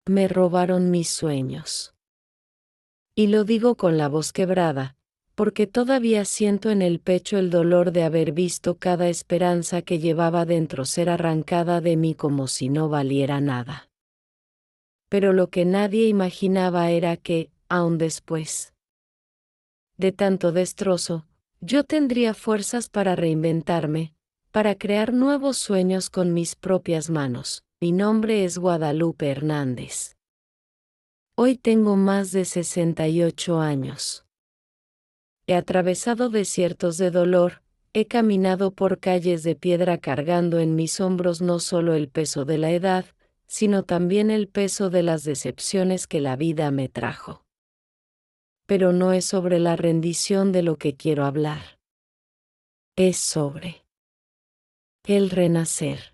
Me robaron mis sueños. Y lo digo con la voz quebrada, porque todavía siento en el pecho el dolor de haber visto cada esperanza que llevaba dentro ser arrancada de mí como si no valiera nada. Pero lo que nadie imaginaba era que, aun después de tanto destrozo, yo tendría fuerzas para reinventarme, para crear nuevos sueños con mis propias manos. Mi nombre es Guadalupe Hernández. Hoy tengo más de 68 años. He atravesado desiertos de dolor, he caminado por calles de piedra cargando en mis hombros no solo el peso de la edad, sino también el peso de las decepciones que la vida me trajo. Pero no es sobre la rendición de lo que quiero hablar. Es sobre el renacer.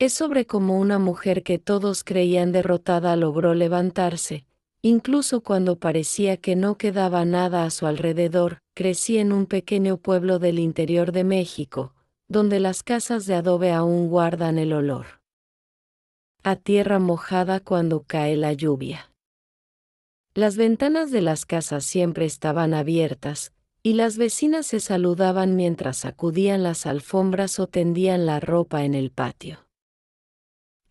Es sobre cómo una mujer que todos creían derrotada logró levantarse, incluso cuando parecía que no quedaba nada a su alrededor. Crecí en un pequeño pueblo del interior de México, donde las casas de adobe aún guardan el olor a tierra mojada cuando cae la lluvia. Las ventanas de las casas siempre estaban abiertas, y las vecinas se saludaban mientras sacudían las alfombras o tendían la ropa en el patio.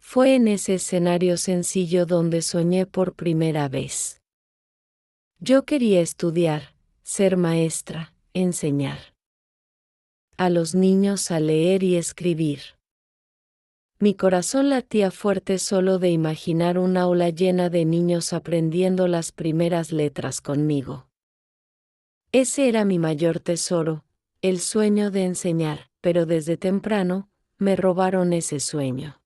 Fue en ese escenario sencillo donde soñé por primera vez. Yo quería estudiar, ser maestra, enseñar a los niños a leer y escribir. Mi corazón latía fuerte solo de imaginar un aula llena de niños aprendiendo las primeras letras conmigo. Ese era mi mayor tesoro, el sueño de enseñar, pero desde temprano, me robaron ese sueño.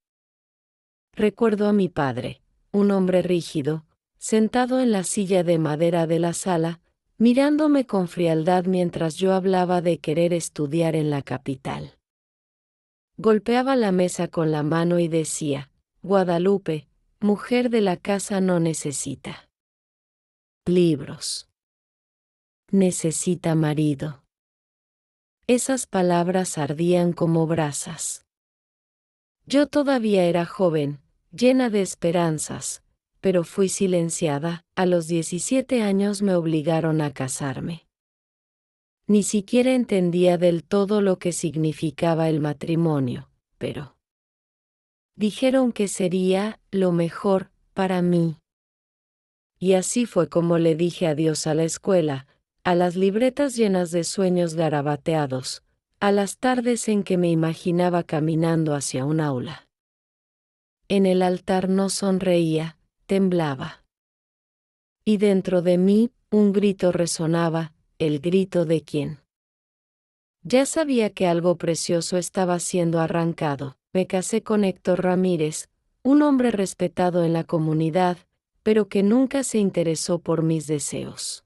Recuerdo a mi padre, un hombre rígido, sentado en la silla de madera de la sala, mirándome con frialdad mientras yo hablaba de querer estudiar en la capital. Golpeaba la mesa con la mano y decía: Guadalupe, mujer de la casa no necesita libros. Necesita marido. Esas palabras ardían como brasas. Yo todavía era joven, llena de esperanzas, pero fui silenciada. A los 17 años me obligaron a casarme. Ni siquiera entendía del todo lo que significaba el matrimonio, pero dijeron que sería lo mejor para mí. Y así fue como le dije adiós a la escuela, a las libretas llenas de sueños garabateados, a las tardes en que me imaginaba caminando hacia un aula. En el altar no sonreía, temblaba. Y dentro de mí, un grito resonaba, el grito de quien ya sabía que algo precioso estaba siendo arrancado. Me casé con Héctor Ramírez, un hombre respetado en la comunidad, pero que nunca se interesó por mis deseos.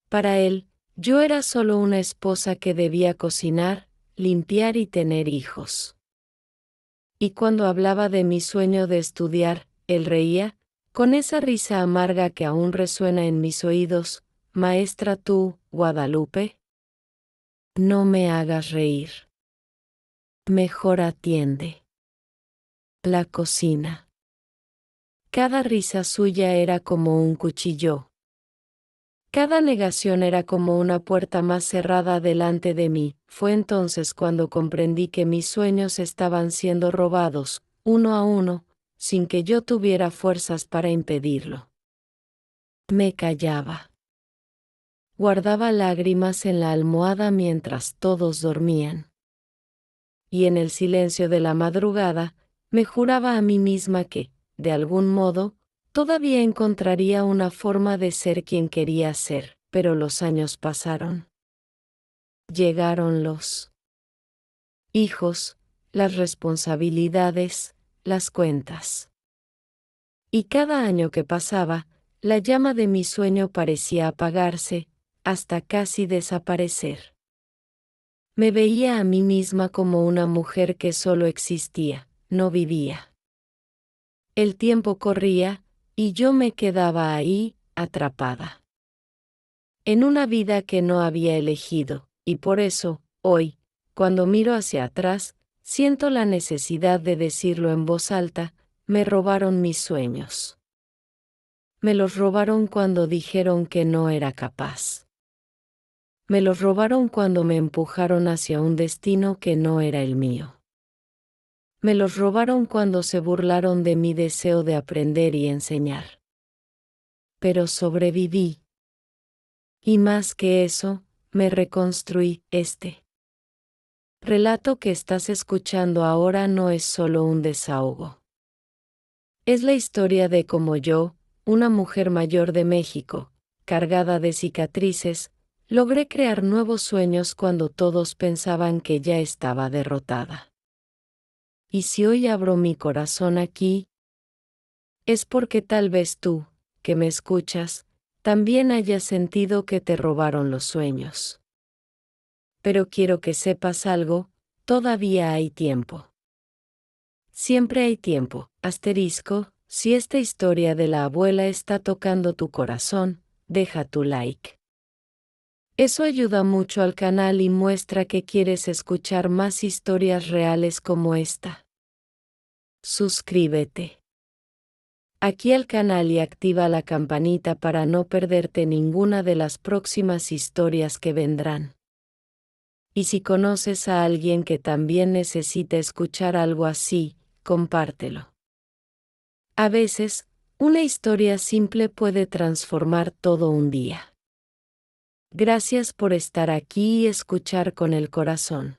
Para él, yo era solo una esposa que debía cocinar, limpiar y tener hijos. Y cuando hablaba de mi sueño de estudiar, él reía, con esa risa amarga que aún resuena en mis oídos: Maestra tú, Guadalupe, no me hagas reír. Mejor atiende la cocina. Cada risa suya era como un cuchillo. Cada negación era como una puerta más cerrada delante de mí. Fue entonces cuando comprendí que mis sueños estaban siendo robados, uno a uno, sin que yo tuviera fuerzas para impedirlo. Me callaba. Guardaba lágrimas en la almohada mientras todos dormían. Y en el silencio de la madrugada, me juraba a mí misma que, de algún modo, todavía encontraría una forma de ser quien quería ser. Pero los años pasaron. Llegaron los hijos, las responsabilidades, las cuentas. Y cada año que pasaba, la llama de mi sueño parecía apagarse, hasta casi desaparecer. Me veía a mí misma como una mujer que solo existía, no vivía. El tiempo corría, y yo me quedaba ahí, atrapada en una vida que no había elegido, y por eso, hoy, cuando miro hacia atrás, siento la necesidad de decirlo en voz alta: me robaron mis sueños. Me los robaron cuando dijeron que no era capaz. Me los robaron cuando me empujaron hacia un destino que no era el mío. Me los robaron cuando se burlaron de mi deseo de aprender y enseñar. Pero sobreviví. Y más que eso, me reconstruí. Este relato que estás escuchando ahora no es solo un desahogo. Es la historia de cómo yo, una mujer mayor de México, cargada de cicatrices, logré crear nuevos sueños cuando todos pensaban que ya estaba derrotada. Y si hoy abro mi corazón aquí, es porque tal vez tú, que me escuchas, también hayas sentido que te robaron los sueños. Pero quiero que sepas algo, todavía hay tiempo. Siempre hay tiempo. Asterisco, si esta historia de la abuela está tocando tu corazón, deja tu like. Eso ayuda mucho al canal y muestra que quieres escuchar más historias reales como esta. Suscríbete aquí al canal y activa la campanita para no perderte ninguna de las próximas historias que vendrán. Y si conoces a alguien que también necesita escuchar algo así, compártelo. A veces, una historia simple puede transformar todo un día. Gracias por estar aquí y escuchar con el corazón.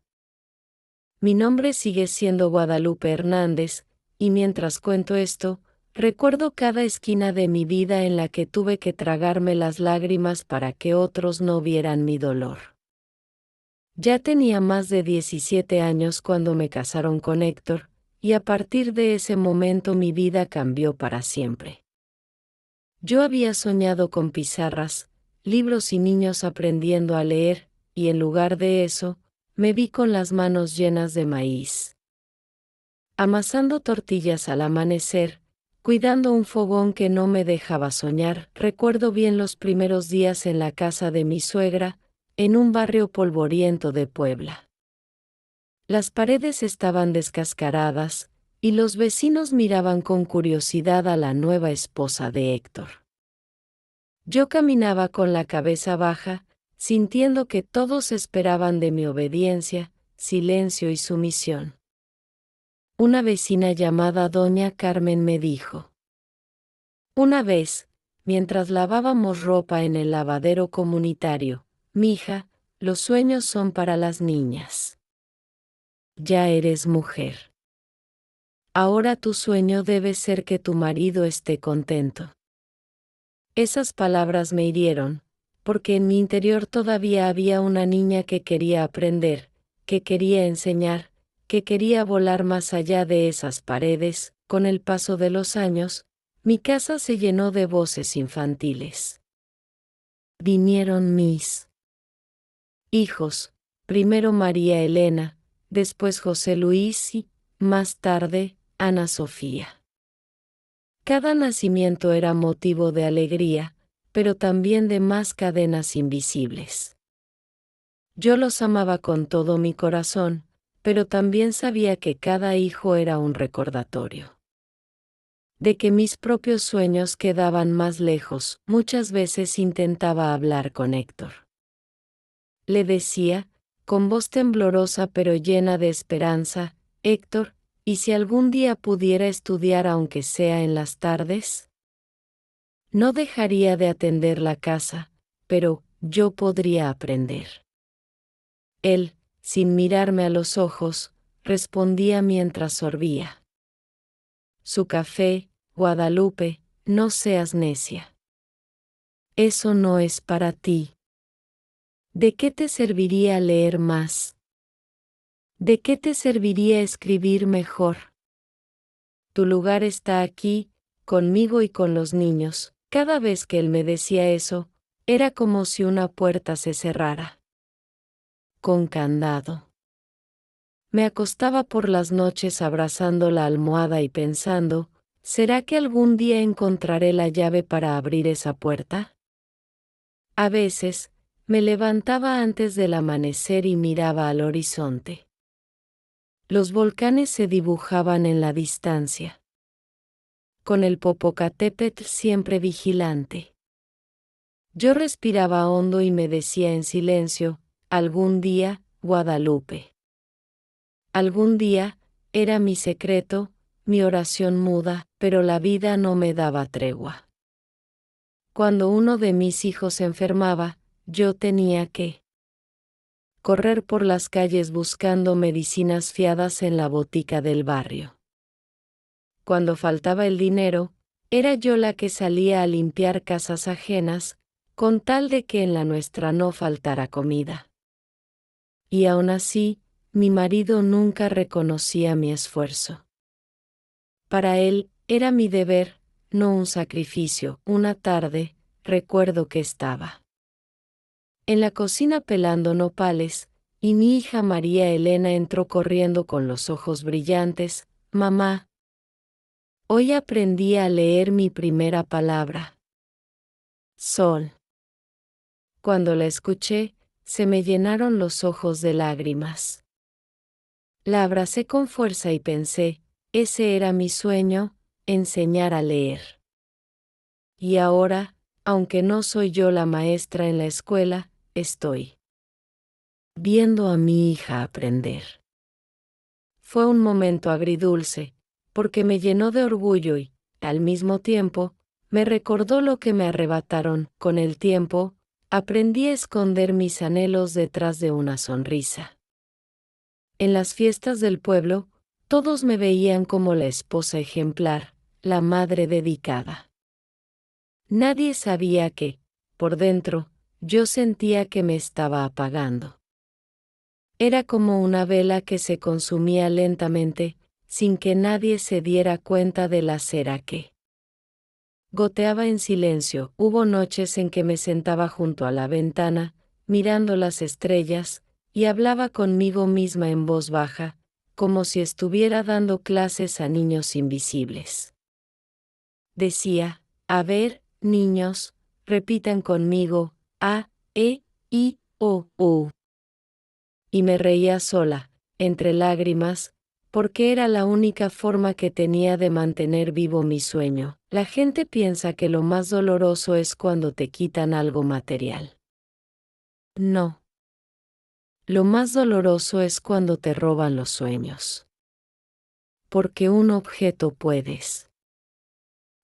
Mi nombre sigue siendo Guadalupe Hernández, y mientras cuento esto, recuerdo cada esquina de mi vida en la que tuve que tragarme las lágrimas para que otros no vieran mi dolor. Ya tenía más de 17 años cuando me casaron con Héctor, y a partir de ese momento mi vida cambió para siempre. Yo había soñado con pizarras, libros y niños aprendiendo a leer, y en lugar de eso, me vi con las manos llenas de maíz. Amasando tortillas al amanecer, cuidando un fogón que no me dejaba soñar. Recuerdo bien los primeros días en la casa de mi suegra, en un barrio polvoriento de Puebla. Las paredes estaban descascaradas, y los vecinos miraban con curiosidad a la nueva esposa de Héctor. Yo caminaba con la cabeza baja, sintiendo que todos esperaban de mi obediencia, silencio y sumisión. Una vecina llamada Doña Carmen me dijo. Una vez, mientras lavábamos ropa en el lavadero comunitario, mija, los sueños son para las niñas. Ya eres mujer. Ahora tu sueño debe ser que tu marido esté contento. Esas palabras me hirieron, porque en mi interior todavía había una niña que quería aprender, que quería enseñar, que quería volar más allá de esas paredes. Con el paso de los años, mi casa se llenó de voces infantiles. Vinieron mis hijos, primero María Elena, después José Luis y, más tarde, Ana Sofía. Cada nacimiento era motivo de alegría, pero también de más cadenas invisibles. Yo los amaba con todo mi corazón, pero también sabía que cada hijo era un recordatorio de que mis propios sueños quedaban más lejos. Muchas veces intentaba hablar con Héctor. Le decía, con voz temblorosa pero llena de esperanza, Héctor, ¿y si algún día pudiera estudiar aunque sea en las tardes? No dejaría de atender la casa, pero yo podría aprender. Él, sin mirarme a los ojos, respondía mientras sorbía su café. Guadalupe, no seas necia. Eso no es para ti. ¿De qué te serviría leer más? ¿De qué te serviría escribir mejor? Tu lugar está aquí, conmigo y con los niños. Cada vez que él me decía eso, era como si una puerta se cerrara con candado. Me acostaba por las noches abrazando la almohada y pensando, ¿será que algún día encontraré la llave para abrir esa puerta? A veces, me levantaba antes del amanecer y miraba al horizonte. Los volcanes se dibujaban en la distancia. con el Popocatépetl siempre vigilante. Yo respiraba hondo y me decía en silencio, algún día, Guadalupe. Algún día, era mi secreto, mi oración muda, pero la vida no me daba tregua. Cuando uno de mis hijos se enfermaba, yo tenía que correr por las calles buscando medicinas fiadas en la botica del barrio. Cuando faltaba el dinero, era yo la que salía a limpiar casas ajenas, con tal de que en la nuestra no faltara comida. Y aún así, mi marido nunca reconocía mi esfuerzo. Para él, era mi deber, no un sacrificio. Una tarde, recuerdo que estaba en la cocina pelando nopales, y mi hija María Elena entró corriendo con los ojos brillantes. Mamá, hoy aprendí a leer mi primera palabra. Sol. Cuando la escuché, se me llenaron los ojos de lágrimas. La abracé con fuerza y pensé, ese era mi sueño, enseñar a leer. Y ahora, aunque no soy yo la maestra en la escuela, estoy viendo a mi hija aprender. Fue un momento agridulce, porque me llenó de orgullo y, al mismo tiempo, me recordó lo que me arrebataron. Con el tiempo, aprendí a esconder mis anhelos detrás de una sonrisa. En las fiestas del pueblo, todos me veían como la esposa ejemplar, la madre dedicada. Nadie sabía que, por dentro, yo sentía que me estaba apagando. Era como una vela que se consumía lentamente, sin que nadie se diera cuenta de la cera que goteaba en silencio. Hubo noches en que me sentaba junto a la ventana, mirando las estrellas, y hablaba conmigo misma en voz baja, como si estuviera dando clases a niños invisibles. Decía, a ver, niños, repitan conmigo, A, E, I, O, U. Y me reía sola, entre lágrimas, porque era la única forma que tenía de mantener vivo mi sueño. La gente piensa que lo más doloroso es cuando te quitan algo material. No. Lo más doloroso es cuando te roban los sueños. Porque un objeto puedes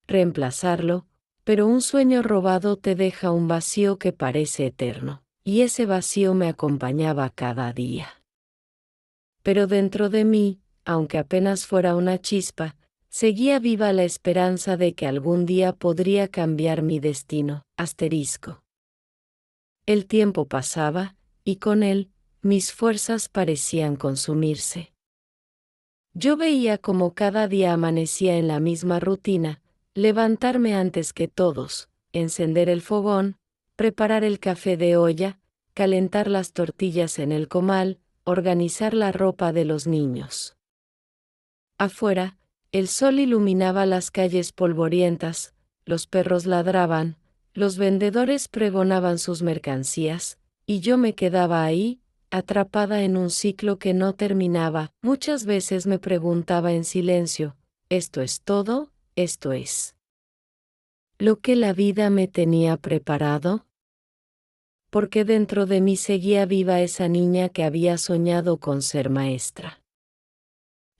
reemplazarlo, pero un sueño robado te deja un vacío que parece eterno, y ese vacío me acompañaba cada día. Pero dentro de mí, aunque apenas fuera una chispa, seguía viva la esperanza de que algún día podría cambiar mi destino. Asterisco. El tiempo pasaba, y con él, mis fuerzas parecían consumirse. Yo veía como cada día amanecía en la misma rutina, levantarme antes que todos, encender el fogón, preparar el café de olla, calentar las tortillas en el comal, organizar la ropa de los niños. Afuera, el sol iluminaba las calles polvorientas, los perros ladraban, los vendedores pregonaban sus mercancías, y yo me quedaba ahí, atrapada en un ciclo que no terminaba. Muchas veces me preguntaba en silencio, ¿esto es todo? ¿Esto es lo que la vida me tenía preparado? Porque dentro de mí seguía viva esa niña que había soñado con ser maestra.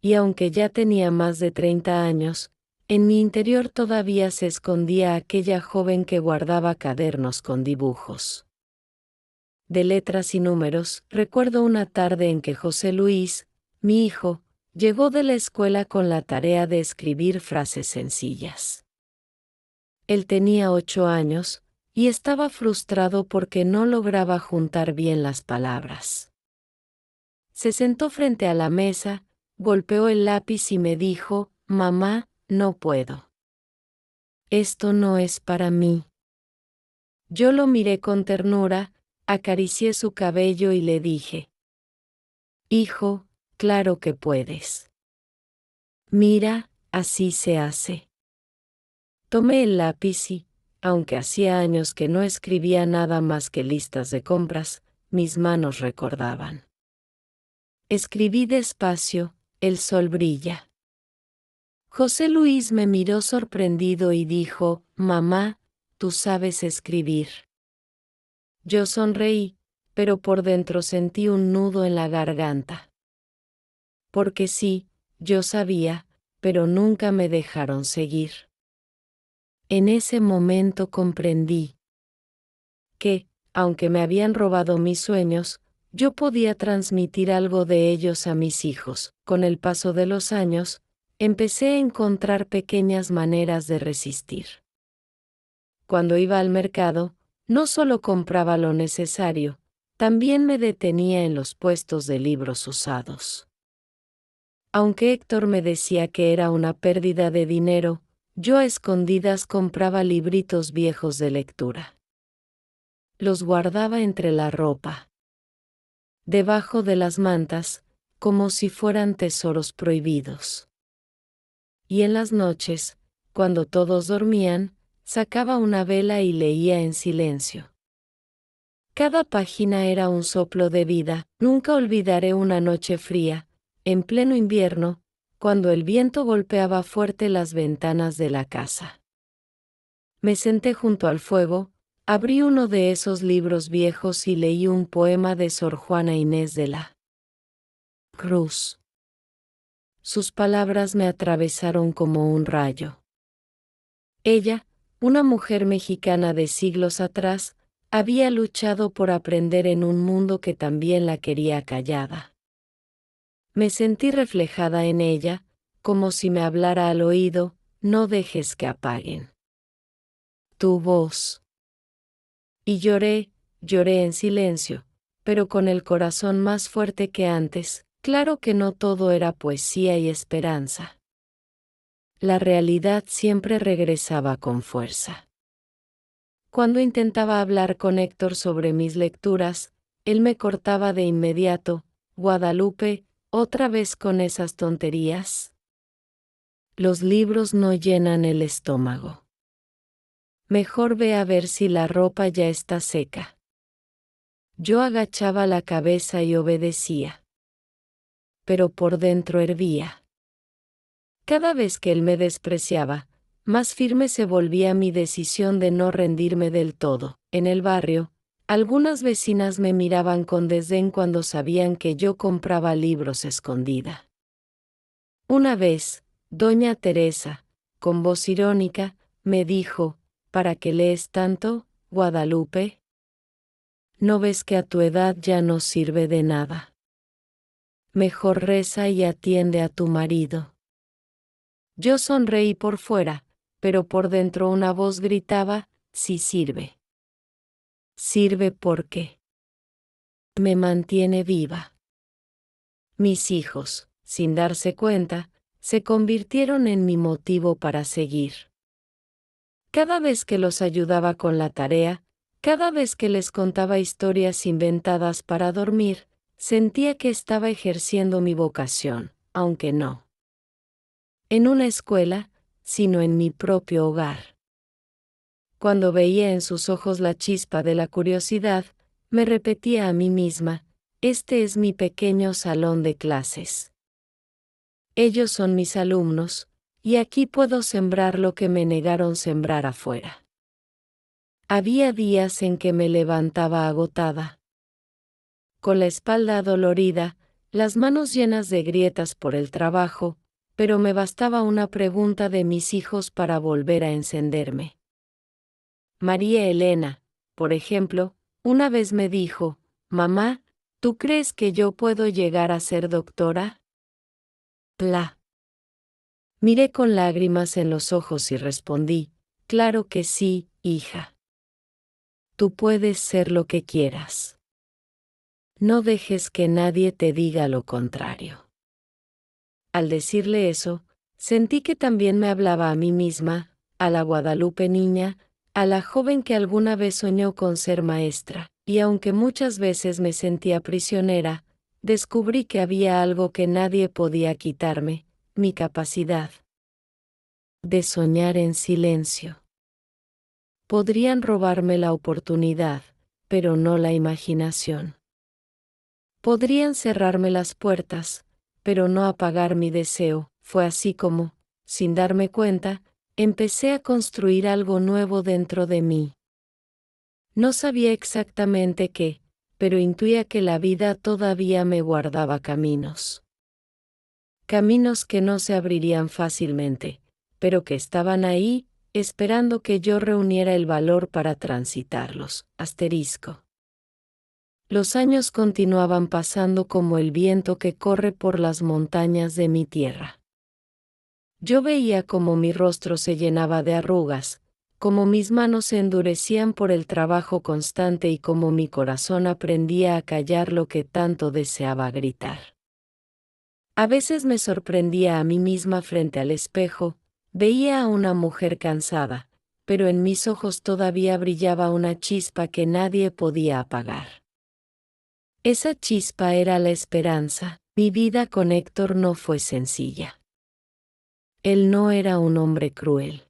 Y aunque ya tenía más de 30 años, en mi interior todavía se escondía aquella joven que guardaba cuadernos con dibujos de letras y números. Recuerdo una tarde en que José Luis, mi hijo, llegó de la escuela con la tarea de escribir frases sencillas. Él tenía 8 años, y estaba frustrado porque no lograba juntar bien las palabras. Se sentó frente a la mesa, golpeó el lápiz y me dijo, «Mamá, no puedo. Esto no es para mí». Yo lo miré con ternura, acaricié su cabello y le dije, «Hijo, claro que puedes. Mira, así se hace». Tomé el lápiz y, aunque hacía años que no escribía nada más que listas de compras, mis manos recordaban. Escribí despacio, «El sol brilla». José Luis me miró sorprendido y dijo, «Mamá, tú sabes escribir». Yo sonreí, pero por dentro sentí un nudo en la garganta. Porque sí, yo sabía, pero nunca me dejaron seguir. En ese momento comprendí que, aunque me habían robado mis sueños, yo podía transmitir algo de ellos a mis hijos. Con el paso de los años, empecé a encontrar pequeñas maneras de resistir. Cuando iba al mercado, no solo compraba lo necesario, también me detenía en los puestos de libros usados. Aunque Héctor me decía que era una pérdida de dinero, yo a escondidas compraba libritos viejos de lectura. Los guardaba entre la ropa, debajo de las mantas, como si fueran tesoros prohibidos. Y en las noches, cuando todos dormían, sacaba una vela y leía en silencio. Cada página era un soplo de vida. Nunca olvidaré una noche fría, en pleno invierno, cuando el viento golpeaba fuerte las ventanas de la casa. Me senté junto al fuego, abrí uno de esos libros viejos y leí un poema de Sor Juana Inés de la Cruz. Sus palabras me atravesaron como un rayo. Ella, una mujer mexicana de siglos atrás, había luchado por aprender en un mundo que también la quería callada. Me sentí reflejada en ella, como si me hablara al oído, no dejes que apaguen tu voz. Y lloré en silencio, pero con el corazón más fuerte que antes. Claro que no todo era poesía y esperanza. La realidad siempre regresaba con fuerza. Cuando intentaba hablar con Héctor sobre mis lecturas, él me cortaba de inmediato, «Guadalupe, ¿otra vez con esas tonterías? Los libros no llenan el estómago. Mejor ve a ver si la ropa ya está seca». Yo agachaba la cabeza y obedecía. Pero por dentro hervía. Cada vez que él me despreciaba, más firme se volvía mi decisión de no rendirme del todo. En el barrio, algunas vecinas me miraban con desdén cuando sabían que yo compraba libros escondida. Una vez, doña Teresa, con voz irónica, me dijo, «¿Para qué lees tanto, Guadalupe? ¿No ves que a tu edad ya no sirve de nada? Mejor reza y atiende a tu marido». Yo sonreí por fuera, pero por dentro una voz gritaba, «Sí sirve. Sirve porque me mantiene viva». Mis hijos, sin darse cuenta, se convirtieron en mi motivo para seguir. Cada vez que los ayudaba con la tarea, cada vez que les contaba historias inventadas para dormir, sentía que estaba ejerciendo mi vocación, aunque no en una escuela, sino en mi propio hogar. Cuando veía en sus ojos la chispa de la curiosidad, me repetía a mí misma, «Este es mi pequeño salón de clases. Ellos son mis alumnos, y aquí puedo sembrar lo que me negaron sembrar afuera». Había días en que me levantaba agotada, con la espalda adolorida, las manos llenas de grietas por el trabajo, pero me bastaba una pregunta de mis hijos para volver a encenderme. María Elena, por ejemplo, una vez me dijo, «Mamá, ¿tú crees que yo puedo llegar a ser doctora?» Pla. Miré con lágrimas en los ojos y respondí, «Claro que sí, hija. Tú puedes ser lo que quieras. No dejes que nadie te diga lo contrario». Al decirle eso, sentí que también me hablaba a mí misma, a la Guadalupe niña, a la joven que alguna vez soñó con ser maestra, y aunque muchas veces me sentía prisionera, descubrí que había algo que nadie podía quitarme, mi capacidad de soñar en silencio. Podrían robarme la oportunidad, pero no la imaginación. Podrían cerrarme las puertas, pero no apagar mi deseo. Fue así como sin darme cuenta, empecé a construir algo nuevo dentro de mí. No sabía exactamente qué, pero intuía que la vida todavía me guardaba caminos. Caminos que no se abrirían fácilmente, pero que estaban ahí, esperando que yo reuniera el valor para transitarlos. Asterisco. Los años continuaban pasando como el viento que corre por las montañas de mi tierra. Yo veía cómo mi rostro se llenaba de arrugas, cómo mis manos se endurecían por el trabajo constante y cómo mi corazón aprendía a callar lo que tanto deseaba gritar. A veces me sorprendía a mí misma frente al espejo, veía a una mujer cansada, pero en mis ojos todavía brillaba una chispa que nadie podía apagar. Esa chispa era la esperanza. Mi vida con Héctor no fue sencilla. Él no era un hombre cruel.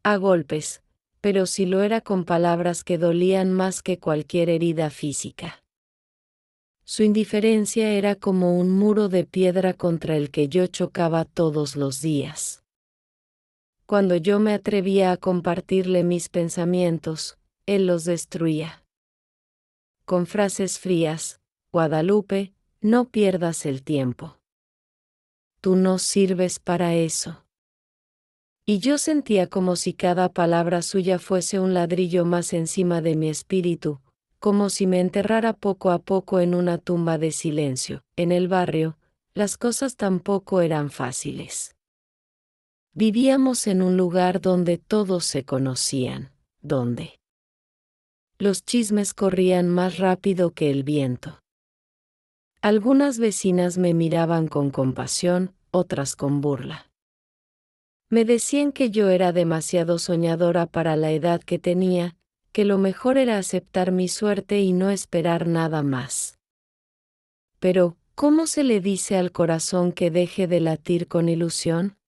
A golpes, pero sí lo era con palabras que dolían más que cualquier herida física. Su indiferencia era como un muro de piedra contra el que yo chocaba todos los días. Cuando yo me atrevía a compartirle mis pensamientos, él los destruía. Con frases frías: Guadalupe, no pierdas el tiempo. Tú no sirves para eso. Y yo sentía como si cada palabra suya fuese un ladrillo más encima de mi espíritu, como si me enterrara poco a poco en una tumba de silencio. En el barrio, las cosas tampoco eran fáciles. Vivíamos en un lugar donde todos se conocían, donde los chismes corrían más rápido que el viento. Algunas vecinas me miraban con compasión, otras con burla. Me decían que yo era demasiado soñadora para la edad que tenía, que lo mejor era aceptar mi suerte y no esperar nada más. Pero, ¿cómo se le dice al corazón que deje de latir con ilusión?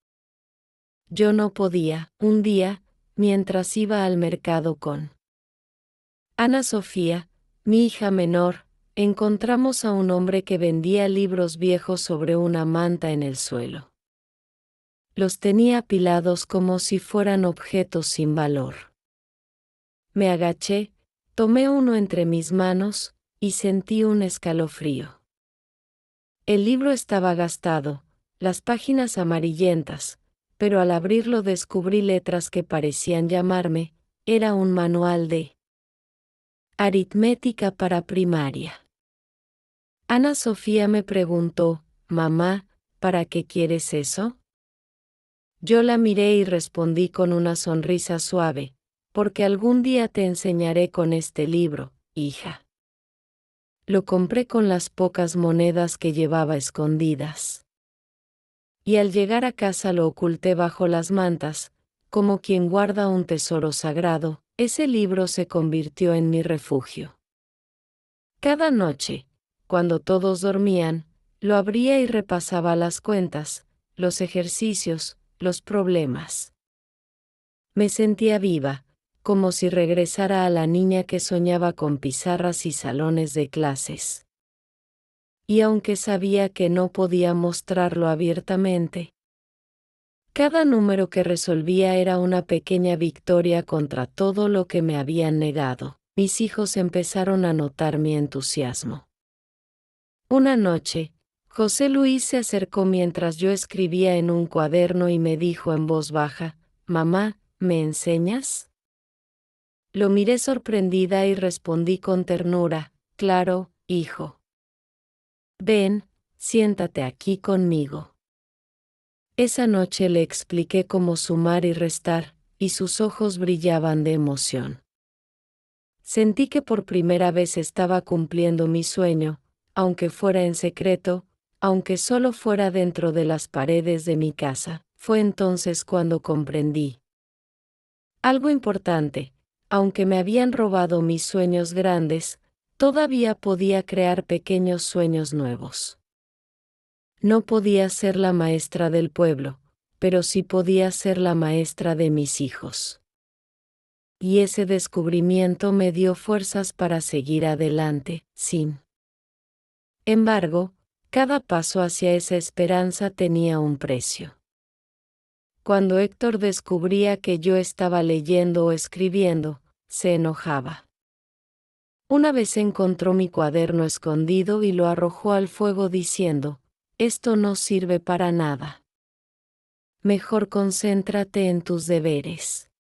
Yo no podía. Un día, mientras iba al mercado con Ana Sofía, mi hija menor, encontramos a un hombre que vendía libros viejos sobre una manta en el suelo. Los tenía apilados como si fueran objetos sin valor. Me agaché, tomé uno entre mis manos, y sentí un escalofrío. El libro estaba gastado, las páginas amarillentas, pero al abrirlo descubrí letras que parecían llamarme. Era un manual de aritmética para primaria. Ana Sofía me preguntó: «Mamá, ¿para qué quieres eso?». Yo la miré y respondí con una sonrisa suave: «Porque algún día te enseñaré con este libro, hija». Lo compré con las pocas monedas que llevaba escondidas. Y al llegar a casa lo oculté bajo las mantas, como quien guarda un tesoro sagrado. Ese libro se convirtió en mi refugio. Cada noche, cuando todos dormían, lo abría y repasaba las cuentas, los ejercicios, los problemas. Me sentía viva, como si regresara a la niña que soñaba con pizarras y salones de clases. Y aunque sabía que no podía mostrarlo abiertamente, cada número que resolvía era una pequeña victoria contra todo lo que me habían negado. Mis hijos empezaron a notar mi entusiasmo. Una noche, José Luis se acercó mientras yo escribía en un cuaderno y me dijo en voz baja: «Mamá, ¿me enseñas?». Lo miré sorprendida y respondí con ternura: «Claro, hijo. Ven, siéntate aquí conmigo». Esa noche le expliqué cómo sumar y restar, y sus ojos brillaban de emoción. Sentí que por primera vez estaba cumpliendo mi sueño, aunque fuera en secreto, aunque solo fuera dentro de las paredes de mi casa. Fue entonces cuando comprendí algo importante: aunque me habían robado mis sueños grandes, todavía podía crear pequeños sueños nuevos. No podía ser la maestra del pueblo, pero sí podía ser la maestra de mis hijos. Y ese descubrimiento me dio fuerzas para seguir adelante. Sin embargo, cada paso hacia esa esperanza tenía un precio. Cuando Héctor descubría que yo estaba leyendo o escribiendo, se enojaba. Una vez encontró mi cuaderno escondido y lo arrojó al fuego diciendo, «Esto no sirve para nada. Mejor concéntrate en tus deberes».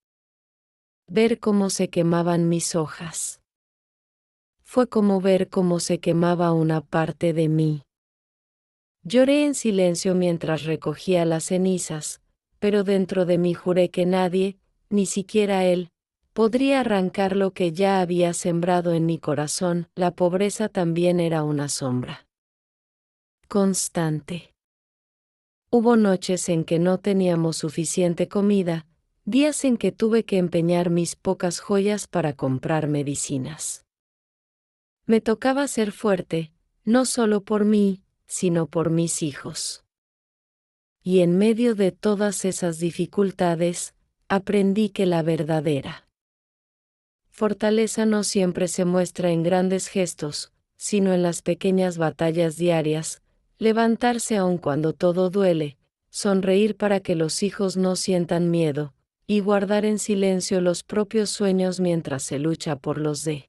Ver cómo se quemaban mis hojas. Fue como ver cómo se quemaba una parte de mí. Lloré en silencio mientras recogía las cenizas, pero dentro de mí juré que nadie, ni siquiera él, podría arrancar lo que ya había sembrado en mi corazón. La pobreza también era una sombra constante. Hubo noches en que no teníamos suficiente comida, días en que tuve que empeñar mis pocas joyas para comprar medicinas. Me tocaba ser fuerte, no solo por mí, sino por mis hijos. Y en medio de todas esas dificultades, aprendí que la verdadera fortaleza no siempre se muestra en grandes gestos, sino en las pequeñas batallas diarias, levantarse aun cuando todo duele, sonreír para que los hijos no sientan miedo, y guardar en silencio los propios sueños mientras se lucha por los de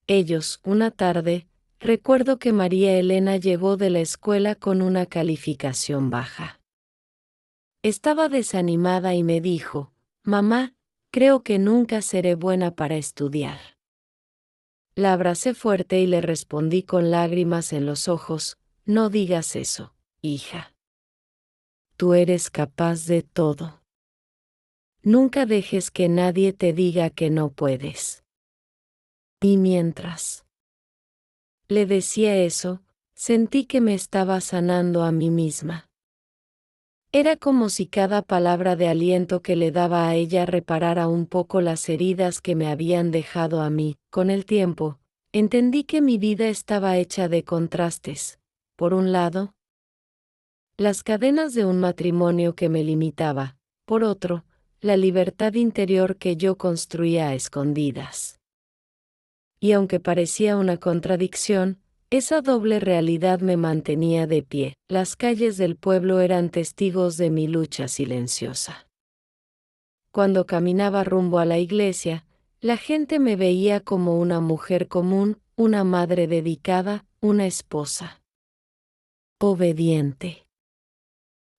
ellos. Una tarde, recuerdo que María Elena llegó de la escuela con una calificación baja. Estaba desanimada y me dijo, «Mamá, creo que nunca seré buena para estudiar». La abracé fuerte y le respondí con lágrimas en los ojos, «No digas eso, hija. Tú eres capaz de todo. Nunca dejes que nadie te diga que no puedes». Y mientras le decía eso, sentí que me estaba sanando a mí misma. Era como si cada palabra de aliento que le daba a ella reparara un poco las heridas que me habían dejado a mí. Con el tiempo, entendí que mi vida estaba hecha de contrastes. Por un lado, las cadenas de un matrimonio que me limitaba. Por otro, la libertad interior que yo construía a escondidas. Y aunque parecía una contradicción, esa doble realidad me mantenía de pie. Las calles del pueblo eran testigos de mi lucha silenciosa. Cuando caminaba rumbo a la iglesia, la gente me veía como una mujer común, una madre dedicada, una esposa obediente.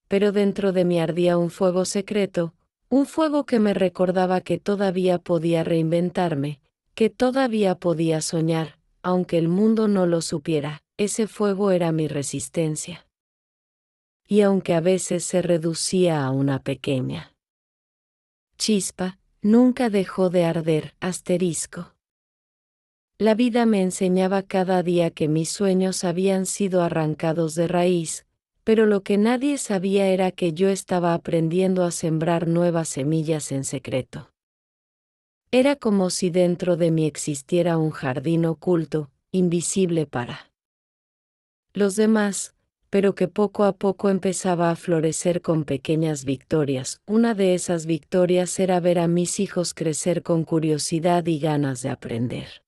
Pero dentro de mí ardía un fuego secreto, un fuego que me recordaba que todavía podía reinventarme, que todavía podía soñar, aunque el mundo no lo supiera. Ese fuego era mi resistencia. Y aunque a veces se reducía a una pequeña chispa, nunca dejó de arder. Asterisco. La vida me enseñaba cada día que mis sueños habían sido arrancados de raíz, pero lo que nadie sabía era que yo estaba aprendiendo a sembrar nuevas semillas en secreto. Era como si dentro de mí existiera un jardín oculto, invisible para los demás, pero que poco a poco empezaba a florecer con pequeñas victorias. Una de esas victorias era ver a mis hijos crecer con curiosidad y ganas de aprender.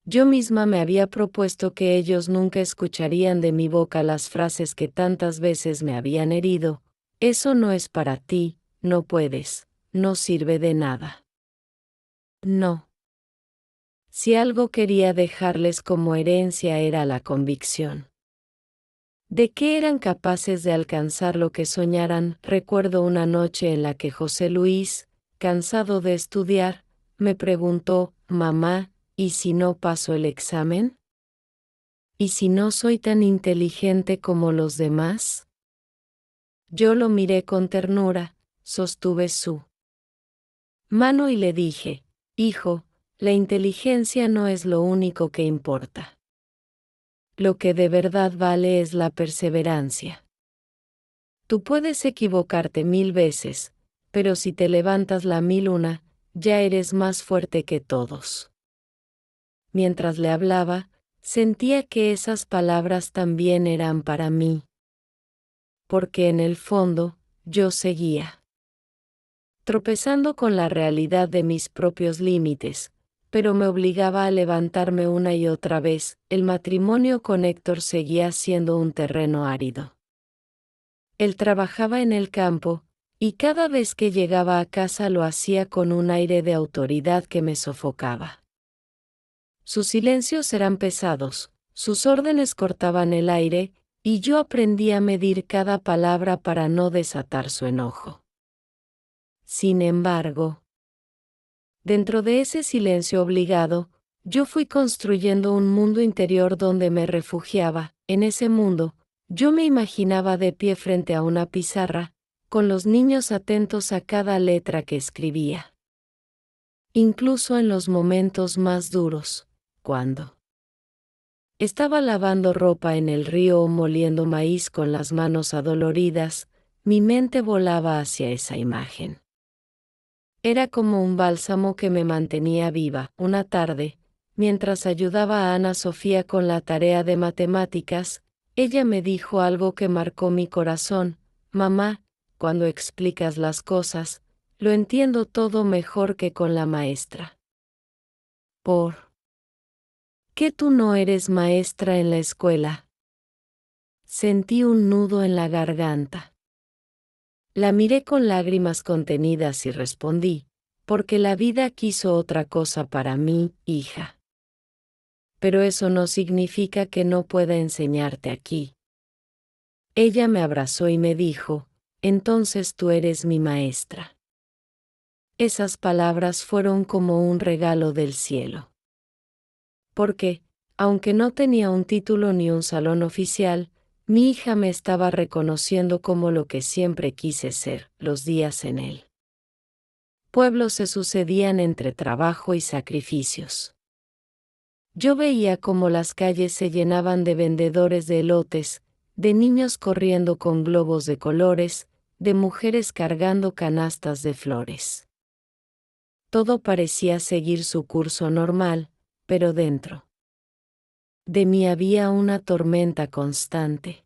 Yo misma me había propuesto que ellos nunca escucharían de mi boca las frases que tantas veces me habían herido: «Eso no es para ti, no puedes, no sirve de nada». No. Si algo quería dejarles como herencia era la convicción de que eran capaces de alcanzar lo que soñaran. Recuerdo una noche en la que José Luis, cansado de estudiar, me preguntó, «Mamá, ¿y si no paso el examen? ¿Y si no soy tan inteligente como los demás?». Yo lo miré con ternura, sostuve su mano y le dije, «Hijo, la inteligencia no es lo único que importa. Lo que de verdad vale es la perseverancia. Tú puedes equivocarte 1000 veces, pero si te levantas la 1001, ya eres más fuerte que todos». Mientras le hablaba, sentía que esas palabras también eran para mí. Porque en el fondo, yo seguía tropezando con la realidad de mis propios límites, pero me obligaba a levantarme una y otra vez. El matrimonio con Héctor seguía siendo un terreno árido. Él trabajaba en el campo, y cada vez que llegaba a casa lo hacía con un aire de autoridad que me sofocaba. Sus silencios eran pesados, sus órdenes cortaban el aire, y yo aprendí a medir cada palabra para no desatar su enojo. Sin embargo, dentro de ese silencio obligado, yo fui construyendo un mundo interior donde me refugiaba. En ese mundo, yo me imaginaba de pie frente a una pizarra, con los niños atentos a cada letra que escribía. Incluso en los momentos más duros, cuando estaba lavando ropa en el río o moliendo maíz con las manos adoloridas, mi mente volaba hacia esa imagen. Era como un bálsamo que me mantenía viva. Una tarde, mientras ayudaba a Ana Sofía con la tarea de matemáticas, ella me dijo algo que marcó mi corazón: mamá, cuando explicas las cosas, lo entiendo todo mejor que con la maestra. ¿Por qué tú no eres maestra en la escuela? Sentí un nudo en la garganta. La miré con lágrimas contenidas y respondí: porque la vida quiso otra cosa para mí, hija. Pero eso no significa que no pueda enseñarte aquí. Ella me abrazó y me dijo: entonces tú eres mi maestra. Esas palabras fueron como un regalo del cielo. Porque, aunque no tenía un título ni un salón oficial, mi hija me estaba reconociendo como lo que siempre quise ser. Los días en el pueblo se sucedían entre trabajo y sacrificios. Yo veía cómo las calles se llenaban de vendedores de elotes, de niños corriendo con globos de colores, de mujeres cargando canastas de flores. Todo parecía seguir su curso normal, pero dentro de mí había una tormenta constante.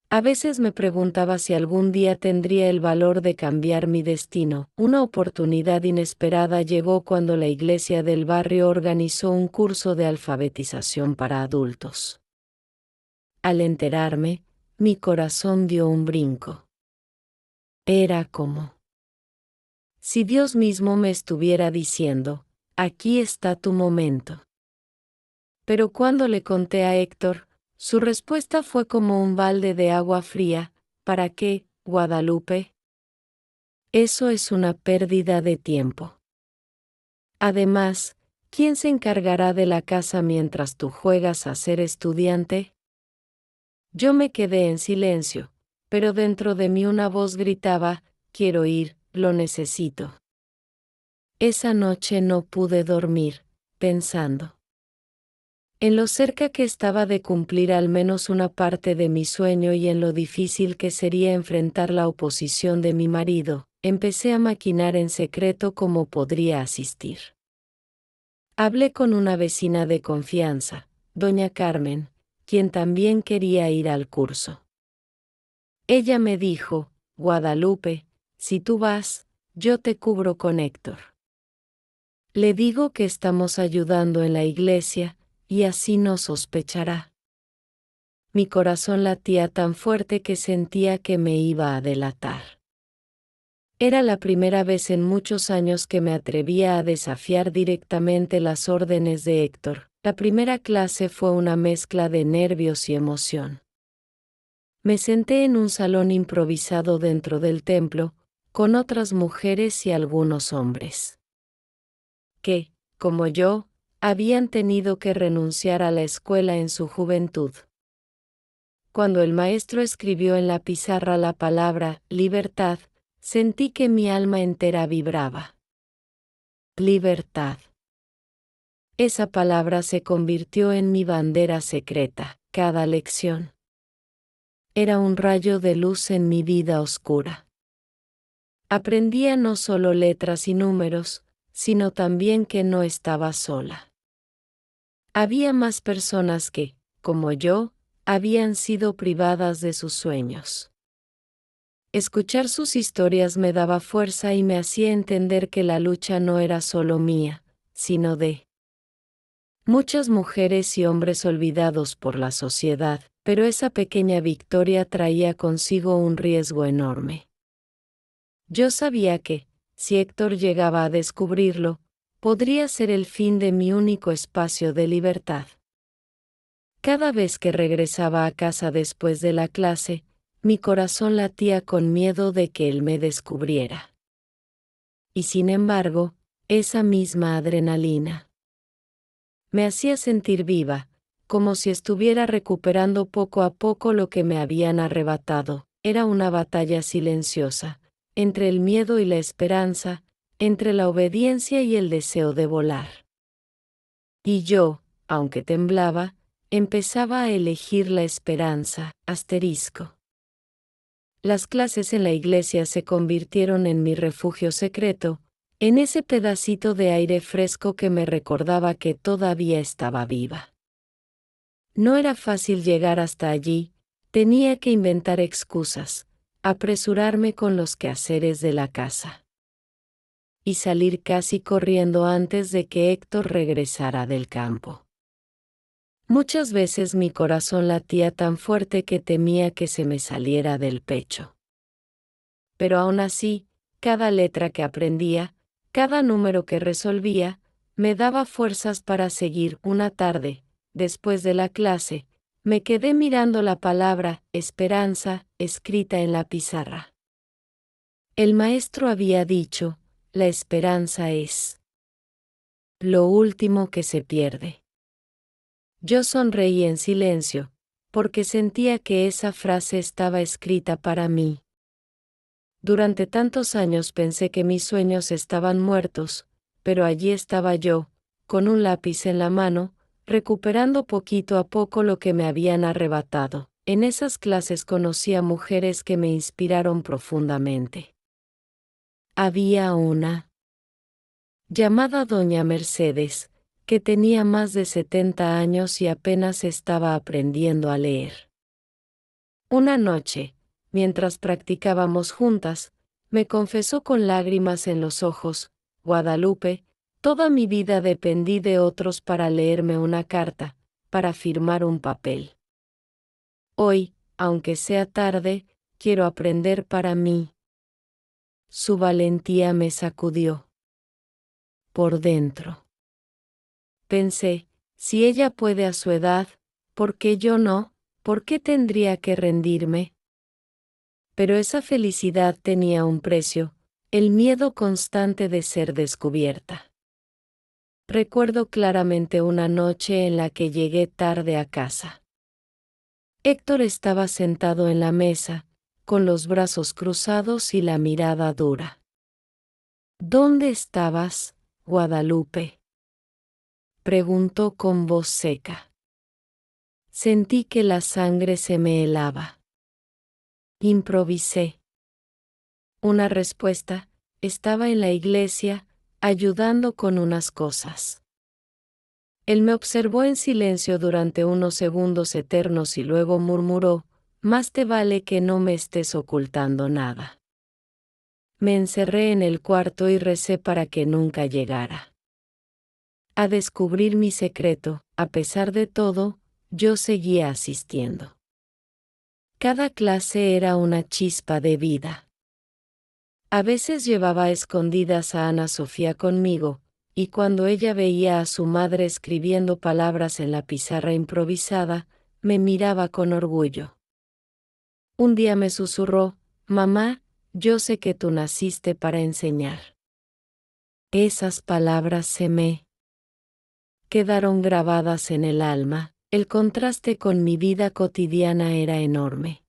A veces me preguntaba si algún día tendría el valor de cambiar mi destino. Una oportunidad inesperada llegó cuando la iglesia del barrio organizó un curso de alfabetización para adultos. Al enterarme, mi corazón dio un brinco. Era como si Dios mismo me estuviera diciendo: aquí está tu momento. Pero cuando le conté a Héctor, su respuesta fue como un balde de agua fría: ¿para qué, Guadalupe? Eso es una pérdida de tiempo. Además, ¿quién se encargará de la casa mientras tú juegas a ser estudiante? Yo me quedé en silencio, pero dentro de mí una voz gritaba: quiero ir, lo necesito. Esa noche no pude dormir, pensando en lo cerca que estaba de cumplir al menos una parte de mi sueño y en lo difícil que sería enfrentar la oposición de mi marido. Empecé a maquinar en secreto cómo podría asistir. Hablé con una vecina de confianza, doña Carmen, quien también quería ir al curso. Ella me dijo: Guadalupe, si tú vas, yo te cubro con Héctor. Le digo que estamos ayudando en la iglesia, y así no sospechará. Mi corazón latía tan fuerte que sentía que me iba a delatar. Era la primera vez en muchos años que me atrevía a desafiar directamente las órdenes de Héctor. La primera clase fue una mezcla de nervios y emoción. Me senté en un salón improvisado dentro del templo, con otras mujeres y algunos hombres que, como yo, habían tenido que renunciar a la escuela en su juventud. Cuando el maestro escribió en la pizarra la palabra libertad, sentí que mi alma entera vibraba. Libertad. Esa palabra se convirtió en mi bandera secreta. Cada lección era un rayo de luz en mi vida oscura. Aprendía no solo letras y números, sino también que no estaba sola. Había más personas que, como yo, habían sido privadas de sus sueños. Escuchar sus historias me daba fuerza y me hacía entender que la lucha no era solo mía, sino de muchas mujeres y hombres olvidados por la sociedad. Pero esa pequeña victoria traía consigo un riesgo enorme. Yo sabía que, si Héctor llegaba a descubrirlo, podría ser el fin de mi único espacio de libertad. Cada vez que regresaba a casa después de la clase, mi corazón latía con miedo de que él me descubriera. Y sin embargo, esa misma adrenalina me hacía sentir viva, como si estuviera recuperando poco a poco lo que me habían arrebatado. Era una batalla silenciosa, entre el miedo y la esperanza, entre la obediencia y el deseo de volar. Y yo, aunque temblaba, empezaba a elegir la esperanza. Las clases en la iglesia se convirtieron en mi refugio secreto, en ese pedacito de aire fresco que me recordaba que todavía estaba viva. No era fácil llegar hasta allí, tenía que inventar excusas, apresurarme con los quehaceres de la casa y salir casi corriendo antes de que Héctor regresara del campo. Muchas veces mi corazón latía tan fuerte que temía que se me saliera del pecho. Pero aún así, cada letra que aprendía, cada número que resolvía, me daba fuerzas para seguir. Una tarde, después de la clase, me quedé mirando la palabra esperanza escrita en la pizarra. El maestro había dicho, la esperanza es lo último que se pierde. Yo sonreí en silencio, porque sentía que esa frase estaba escrita para mí. Durante tantos años pensé que mis sueños estaban muertos, pero allí estaba yo, con un lápiz en la mano, recuperando poquito a poco lo que me habían arrebatado. En esas clases conocí a mujeres que me inspiraron profundamente. Había una llamada Doña Mercedes, que tenía más de 70 años y apenas estaba aprendiendo a leer. Una noche, mientras practicábamos juntas, me confesó con lágrimas en los ojos, Guadalupe, toda mi vida dependí de otros para leerme una carta, para firmar un papel. Hoy, aunque sea tarde, quiero aprender para mí. Su valentía me sacudió por dentro. Pensé, si ella puede a su edad, ¿por qué yo no? ¿Por qué tendría que rendirme? Pero esa felicidad tenía un precio, el miedo constante de ser descubierta. Recuerdo claramente una noche en la que llegué tarde a casa. Héctor estaba sentado en la mesa, con los brazos cruzados y la mirada dura. ¿Dónde estabas, Guadalupe?, preguntó con voz seca. Sentí que la sangre se me helaba. Improvisé. Una respuesta, estaba en la iglesia, ayudando con unas cosas. Él me observó en silencio durante unos segundos eternos y luego murmuró, más te vale que no me estés ocultando nada. Me encerré en el cuarto y recé para que nunca llegara a descubrir mi secreto. A pesar de todo, yo seguía asistiendo. Cada clase era una chispa de vida. A veces llevaba a escondidas a Ana Sofía conmigo, y cuando ella veía a su madre escribiendo palabras en la pizarra improvisada, me miraba con orgullo. Un día me susurró, mamá, yo sé que tú naciste para enseñar. Esas palabras se me quedaron grabadas en el alma, el contraste con mi vida cotidiana era enorme.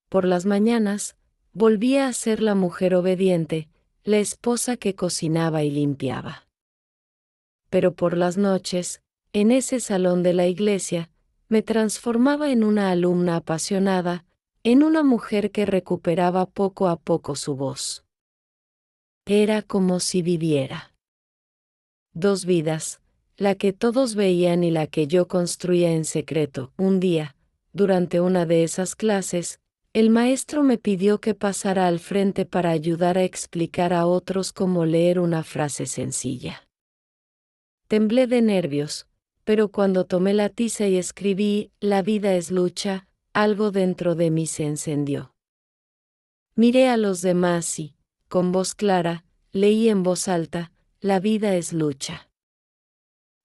Por las mañanas, volvía a ser la mujer obediente, la esposa que cocinaba y limpiaba. Pero por las noches, en ese salón de la iglesia, me transformaba en una alumna apasionada, en una mujer que recuperaba poco a poco su voz. Era como si viviera dos vidas, la que todos veían y la que yo construía en secreto. Un día, durante una de esas clases, el maestro me pidió que pasara al frente para ayudar a explicar a otros cómo leer una frase sencilla. Temblé de nervios, Pero cuando tomé la tiza y escribí, "La vida es lucha", algo dentro de mí se encendió. Miré a los demás y, con voz clara, leí en voz alta, "La vida es lucha".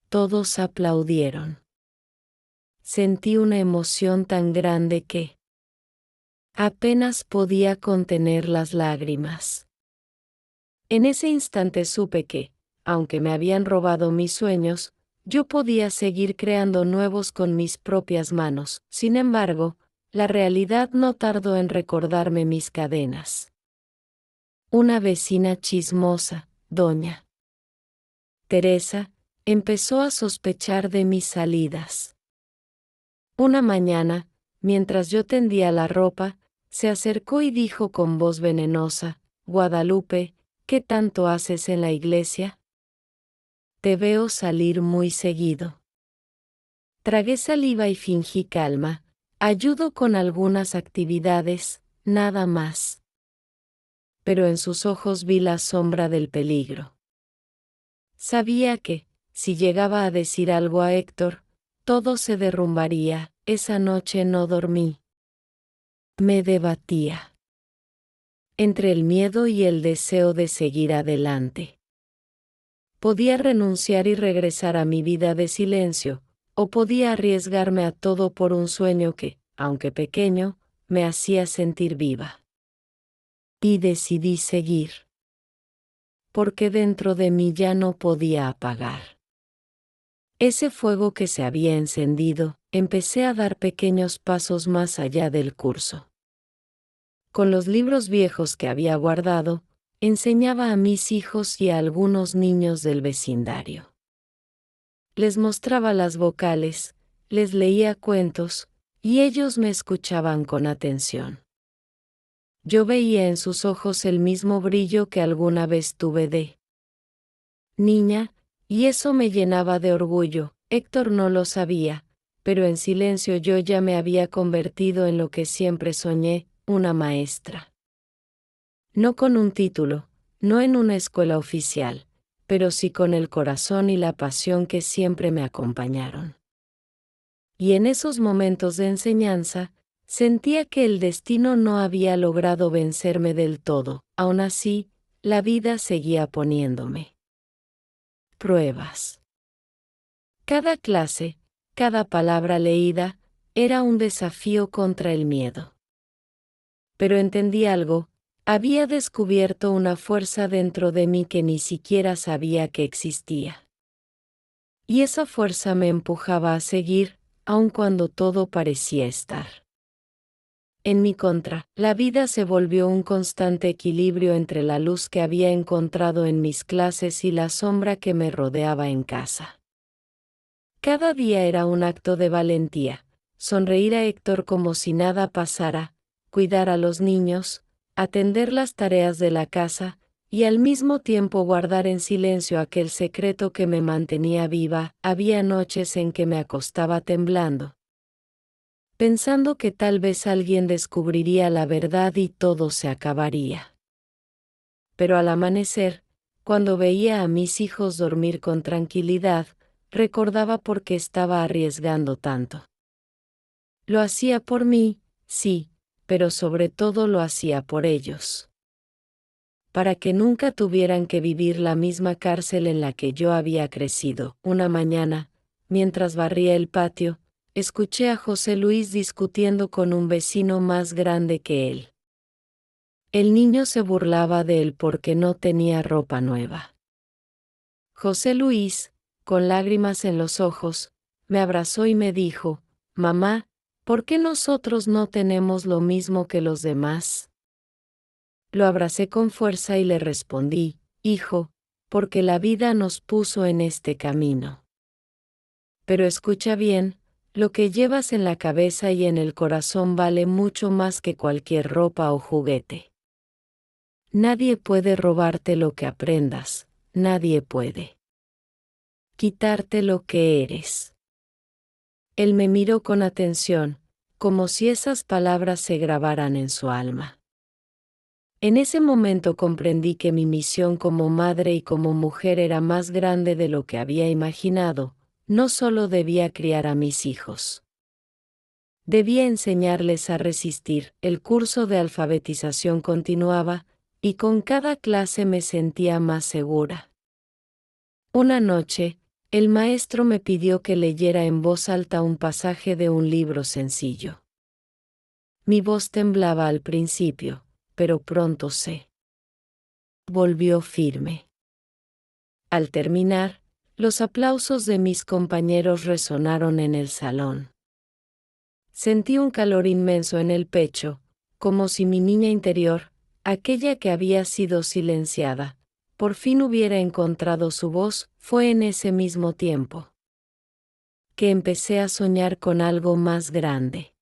Todos aplaudieron. Sentí una emoción tan grande que apenas podía contener las lágrimas. En ese instante supe que, aunque me habían robado mis sueños, yo podía seguir creando nuevos con mis propias manos. Sin embargo, la realidad no tardó en recordarme mis cadenas. Una vecina chismosa, doña Teresa, empezó a sospechar de mis salidas. Una mañana, mientras yo tendía la ropa, se acercó y dijo con voz venenosa, "Guadalupe, ¿qué tanto haces en la iglesia? Te veo salir muy seguido". Tragué saliva y fingí calma. "Ayudo con algunas actividades, nada más". Pero en sus ojos vi la sombra del peligro. Sabía que, si llegaba a decir algo a Héctor, todo se derrumbaría. Esa noche no dormí. Me debatía entre el miedo y el deseo de seguir adelante. Podía renunciar y regresar a mi vida de silencio, o podía arriesgarme a todo por un sueño que, aunque pequeño, me hacía sentir viva. Y decidí seguir. Porque dentro de mí ya no podía apagar ese fuego que se había encendido. Empecé a dar pequeños pasos más allá del curso. Con los libros viejos que había guardado, enseñaba a mis hijos y a algunos niños del vecindario. Les mostraba las vocales, les leía cuentos, y ellos me escuchaban con atención. Yo veía en sus ojos el mismo brillo que alguna vez tuve de niña, y eso me llenaba de orgullo. Héctor no lo sabía, pero en silencio yo ya me había convertido en lo que siempre soñé, una maestra. No con un título, no en una escuela oficial, pero sí con el corazón y la pasión que siempre me acompañaron. Y en esos momentos de enseñanza, sentía que el destino no había logrado vencerme del todo. Aún así, la vida seguía poniéndome pruebas. Cada clase, cada palabra leída, era un desafío contra el miedo. Pero entendí algo. Había descubierto una fuerza dentro de mí que ni siquiera sabía que existía. Y esa fuerza me empujaba a seguir, aun cuando todo parecía estar en mi contra. La vida se volvió un constante equilibrio entre la luz que había encontrado en mis clases y la sombra que me rodeaba en casa. Cada día era un acto de valentía. Sonreír a Héctor como si nada pasara, cuidar a los niños, atender las tareas de la casa, y al mismo tiempo guardar en silencio aquel secreto que me mantenía viva. Había noches en que me acostaba temblando, pensando que tal vez alguien descubriría la verdad y todo se acabaría. Pero al amanecer, cuando veía a mis hijos dormir con tranquilidad, recordaba por qué estaba arriesgando tanto. Lo hacía por mí, sí, pero sobre todo lo hacía por ellos. Para que nunca tuvieran que vivir la misma cárcel en la que yo había crecido. Una mañana, mientras barría el patio, escuché a José Luis discutiendo con un vecino más grande que él. El niño se burlaba de él porque no tenía ropa nueva. José Luis, con lágrimas en los ojos, me abrazó y me dijo, «Mamá, ¿por qué nosotros no tenemos lo mismo que los demás?». Lo abracé con fuerza y le respondí, «Hijo, porque la vida nos puso en este camino. Pero escucha bien, lo que llevas en la cabeza y en el corazón vale mucho más que cualquier ropa o juguete. Nadie puede robarte lo que aprendas, nadie puede quitarte lo que eres». Él me miró con atención, como si esas palabras se grabaran en su alma. En ese momento comprendí que mi misión como madre y como mujer era más grande de lo que había imaginado. no solo debía criar a mis hijos. Debía enseñarles a resistir. El curso de alfabetización continuaba, y con cada clase me sentía más segura. Una noche, el maestro me pidió que leyera en voz alta un pasaje de un libro sencillo. Mi voz temblaba al principio, pero pronto se volvió firme. Al terminar, los aplausos de mis compañeros resonaron en el salón. Sentí un calor inmenso en el pecho, como si mi niña interior, aquella que había sido silenciada, por fin hubiera encontrado su voz. Fue en ese mismo tiempo que empecé a soñar con algo más grande.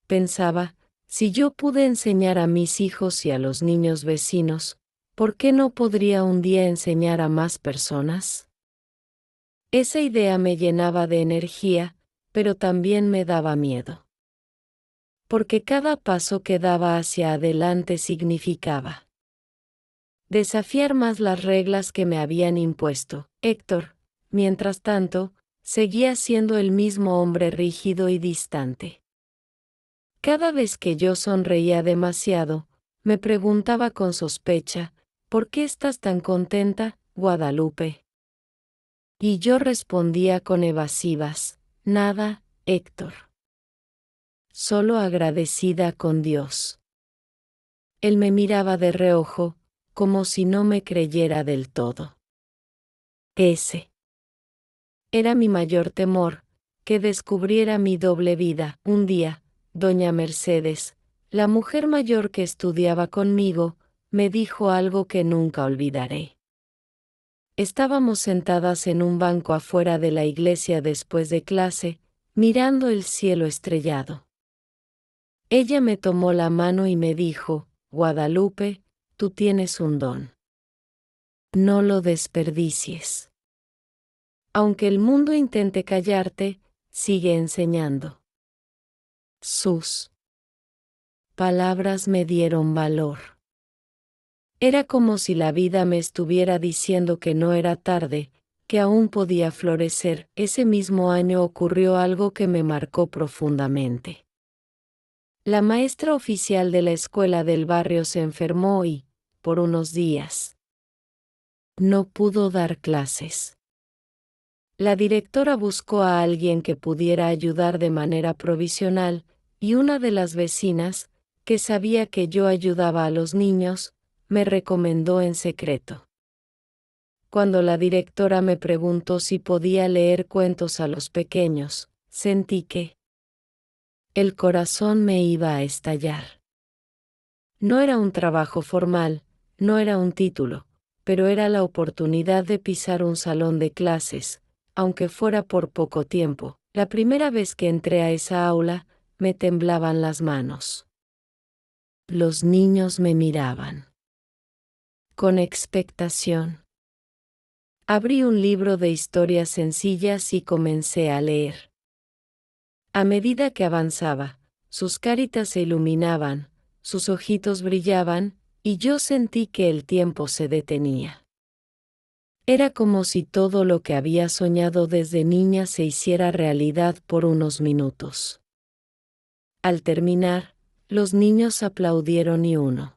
Pensaba, si yo pude enseñar a mis hijos y a los niños vecinos, ¿por qué no podría un día enseñar a más personas? Esa idea me llenaba de energía, pero también me daba miedo. Porque cada paso que daba hacia adelante significaba desafiar más las reglas que me habían impuesto. Héctor, mientras tanto, seguía siendo el mismo hombre rígido y distante. Cada vez que yo sonreía demasiado, me preguntaba con sospecha, ¿por qué estás tan contenta, Guadalupe? Y yo respondía con evasivas, nada, Héctor. Solo agradecida con Dios. Él me miraba de reojo, como si no me creyera del todo. Ese era mi mayor temor, que descubriera mi doble vida. Un día, doña Mercedes, la mujer mayor que estudiaba conmigo, me dijo algo que nunca olvidaré. Estábamos sentadas en un banco afuera de la iglesia después de clase, mirando el cielo estrellado. Ella me tomó la mano y me dijo, Guadalupe, tú tienes un don. No lo desperdicies. Aunque el mundo intente callarte, sigue enseñando. Sus palabras me dieron valor. Era como si la vida me estuviera diciendo que no era tarde, que aún podía florecer. Ese mismo año ocurrió algo que me marcó profundamente. La maestra oficial de la escuela del barrio se enfermó y, por unos días, no pudo dar clases. La directora buscó a alguien que pudiera ayudar de manera provisional, y una de las vecinas, que sabía que yo ayudaba a los niños, me recomendó en secreto. Cuando la directora me preguntó si podía leer cuentos a los pequeños, sentí que el corazón me iba a estallar. No era un trabajo formal, no era un título, pero era la oportunidad de pisar un salón de clases, aunque fuera por poco tiempo. La primera vez que entré a esa aula, me temblaban las manos. Los niños me miraban con expectación. Abrí un libro de historias sencillas y comencé a leer. A medida que avanzaba, sus caritas se iluminaban, sus ojitos brillaban, y yo sentí que el tiempo se detenía. Era como si todo lo que había soñado desde niña se hiciera realidad por unos minutos. Al terminar, los niños aplaudieron y uno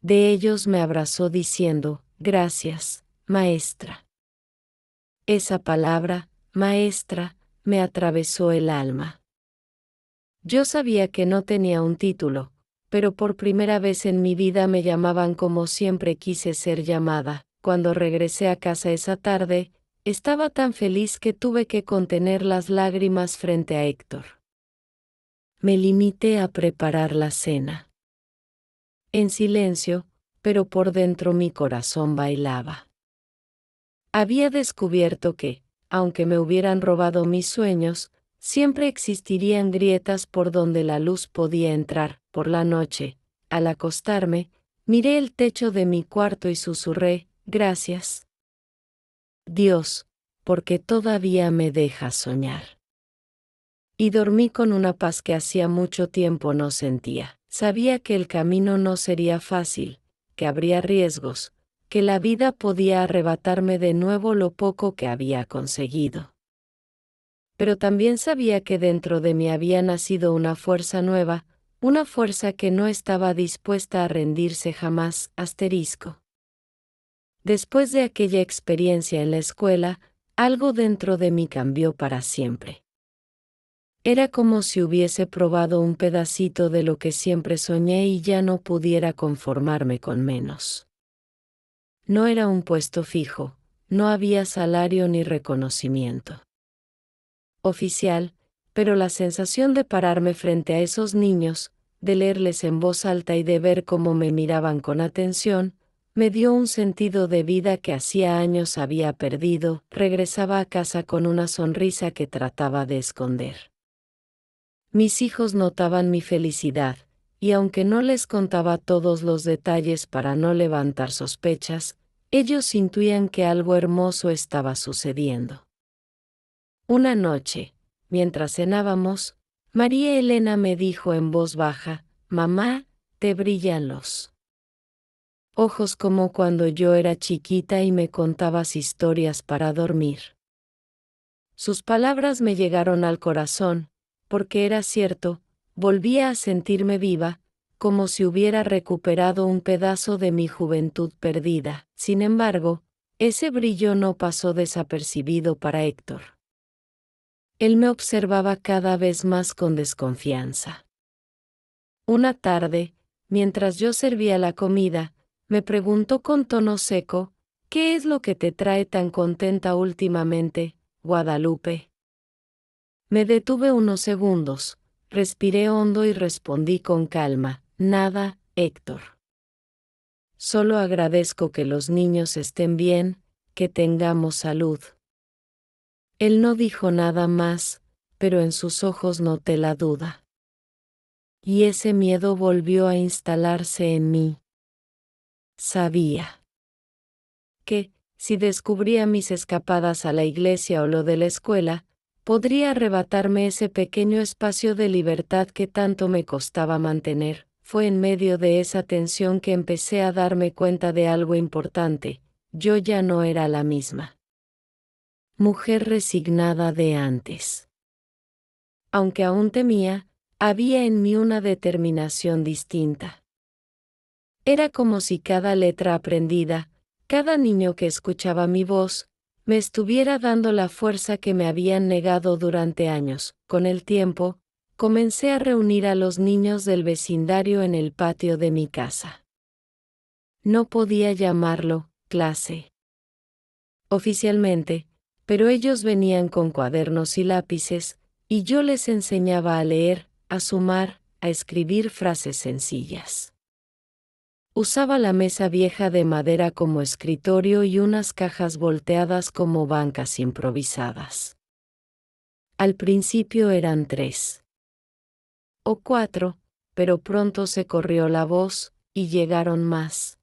de ellos me abrazó diciendo, gracias, maestra. Esa palabra, maestra, me atravesó el alma. Yo sabía que no tenía un título, pero por primera vez en mi vida me llamaban como siempre quise ser llamada. Cuando regresé a casa esa tarde, estaba tan feliz que tuve que contener las lágrimas frente a Héctor. Me limité a preparar la cena. En silencio, pero por dentro mi corazón bailaba. Había descubierto que, aunque me hubieran robado mis sueños, siempre existirían grietas por donde la luz podía entrar. Por la noche, al acostarme, miré el techo de mi cuarto y susurré, gracias, Dios, porque todavía me dejas soñar. Y dormí con una paz que hacía mucho tiempo no sentía. Sabía que el camino no sería fácil, que habría riesgos, que la vida podía arrebatarme de nuevo lo poco que había conseguido. Pero también sabía que dentro de mí había nacido una fuerza nueva, una fuerza que no estaba dispuesta a rendirse jamás. Después de aquella experiencia en la escuela, algo dentro de mí cambió para siempre. Era como si hubiese probado un pedacito de lo que siempre soñé y ya no pudiera conformarme con menos. No era un puesto fijo, no había salario ni reconocimiento oficial, pero la sensación de pararme frente a esos niños, de leerles en voz alta y de ver cómo me miraban con atención, me dio un sentido de vida que hacía años había perdido. Regresaba a casa con una sonrisa que trataba de esconder. Mis hijos notaban mi felicidad, y aunque no les contaba todos los detalles para no levantar sospechas, ellos intuían que algo hermoso estaba sucediendo. Una noche, mientras cenábamos, María Elena me dijo en voz baja: «Mamá, te brillan los ojos como cuando yo era chiquita y me contabas historias para dormir». Sus palabras me llegaron al corazón, porque era cierto, volvía a sentirme viva, como si hubiera recuperado un pedazo de mi juventud perdida. Sin embargo, ese brillo no pasó desapercibido para Héctor. Él me observaba cada vez más con desconfianza. Una tarde, mientras yo servía la comida, me preguntó con tono seco: «¿Qué es lo que te trae tan contenta últimamente, Guadalupe?». Me detuve unos segundos, respiré hondo y respondí con calma: «Nada, Héctor. Solo agradezco que los niños estén bien, que tengamos salud». Él no dijo nada más, pero en sus ojos noté la duda. Y ese miedo volvió a instalarse en mí. Sabía que, si descubría mis escapadas a la iglesia o lo de la escuela, podría arrebatarme ese pequeño espacio de libertad que tanto me costaba mantener. Fue en medio de esa tensión que empecé a darme cuenta de algo importante: yo ya no era la misma mujer resignada de antes. Aunque aún temía, había en mí una determinación distinta. Era como si cada letra aprendida, cada niño que escuchaba mi voz, me estuviera dando la fuerza que me habían negado durante años. Con el tiempo, comencé a reunir a los niños del vecindario en el patio de mi casa. No podía llamarlo clase oficialmente, pero ellos venían con cuadernos y lápices, y yo les enseñaba a leer, a sumar, a escribir frases sencillas. Usaba la mesa vieja de madera como escritorio y unas cajas volteadas como bancas improvisadas. Al principio eran 3 o 4, pero pronto se corrió la voz, y llegaron más.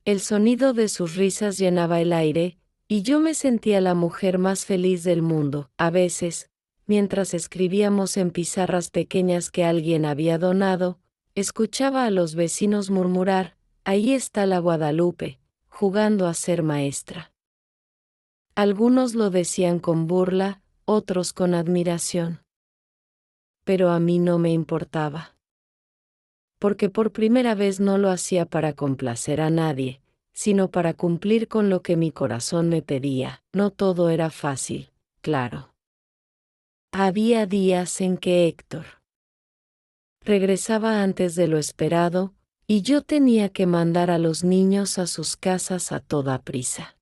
El sonido de sus risas llenaba el aire, y yo me sentía la mujer más feliz del mundo. A veces, mientras escribíamos en pizarras pequeñas que alguien había donado, escuchaba a los vecinos murmurar: «Ahí está la Guadalupe, jugando a ser maestra». Algunos lo decían con burla, otros con admiración. Pero a mí no me importaba. Porque por primera vez no lo hacía para complacer a nadie, sino para cumplir con lo que mi corazón me pedía. No todo era fácil, claro. Había días en que Héctor regresaba antes de lo esperado, y yo tenía que mandar a los niños a sus casas a toda prisa.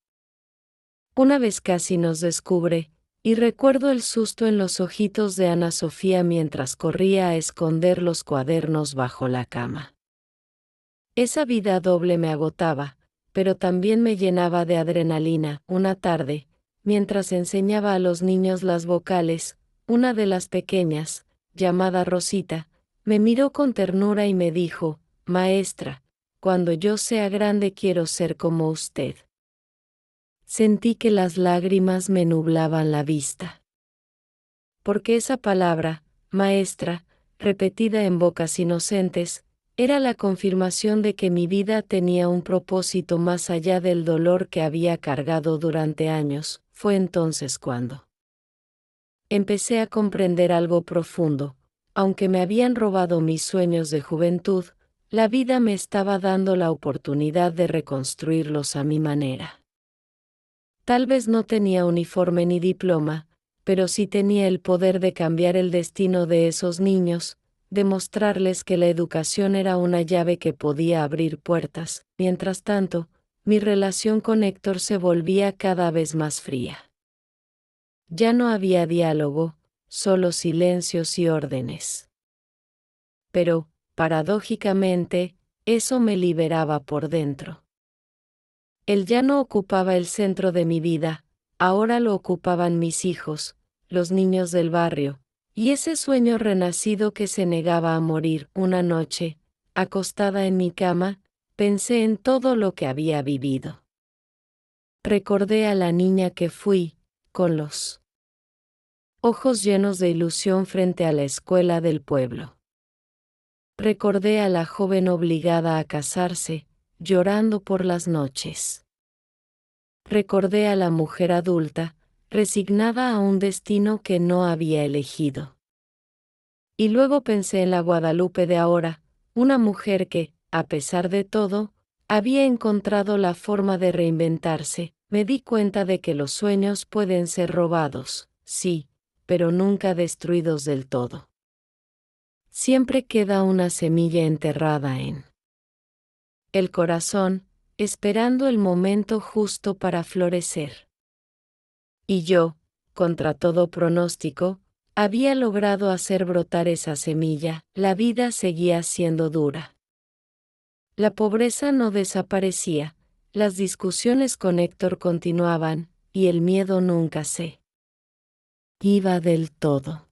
Una vez casi nos descubre, y recuerdo el susto en los ojitos de Ana Sofía mientras corría a esconder los cuadernos bajo la cama. Esa vida doble me agotaba, pero también me llenaba de adrenalina. Una tarde, mientras enseñaba a los niños las vocales, una de las pequeñas, llamada Rosita, me miró con ternura y me dijo: «Maestra, cuando yo sea grande quiero ser como usted». Sentí que las lágrimas me nublaban la vista. Porque esa palabra, maestra, repetida en bocas inocentes, Era la confirmación de que mi vida tenía un propósito más allá del dolor que había cargado durante años. Fue entonces cuando empecé a comprender algo profundo. Aunque me habían robado mis sueños de juventud, la vida me estaba dando la oportunidad de reconstruirlos a mi manera. Tal vez no tenía uniforme ni diploma, pero sí tenía el poder de cambiar el destino de esos niños, demostrarles que la educación era una llave que podía abrir puertas. Mientras tanto, mi relación con Héctor se volvía cada vez más fría. Ya no había diálogo, solo silencios y órdenes. Pero, paradójicamente, eso me liberaba por dentro. Él ya no ocupaba el centro de mi vida, ahora lo ocupaban mis hijos, los niños del barrio, y ese sueño renacido que se negaba a morir. Una noche, acostada en mi cama, pensé en todo lo que había vivido. Recordé a la niña que fui, con los ojos llenos de ilusión frente a la escuela del pueblo. Recordé a la joven obligada a casarse, llorando por las noches. Recordé a la mujer adulta, resignada a un destino que no había elegido. Y luego pensé en la Guadalupe de ahora, una mujer que, a pesar de todo, había encontrado la forma de reinventarse. Me di cuenta de que los sueños pueden ser robados, sí, pero nunca destruidos del todo. Siempre queda una semilla enterrada en el corazón, esperando el momento justo para florecer. Y yo, contra todo pronóstico, había logrado hacer brotar esa semilla. La vida seguía siendo dura. La pobreza no desaparecía, las discusiones con Héctor continuaban, y el miedo nunca se iba del todo.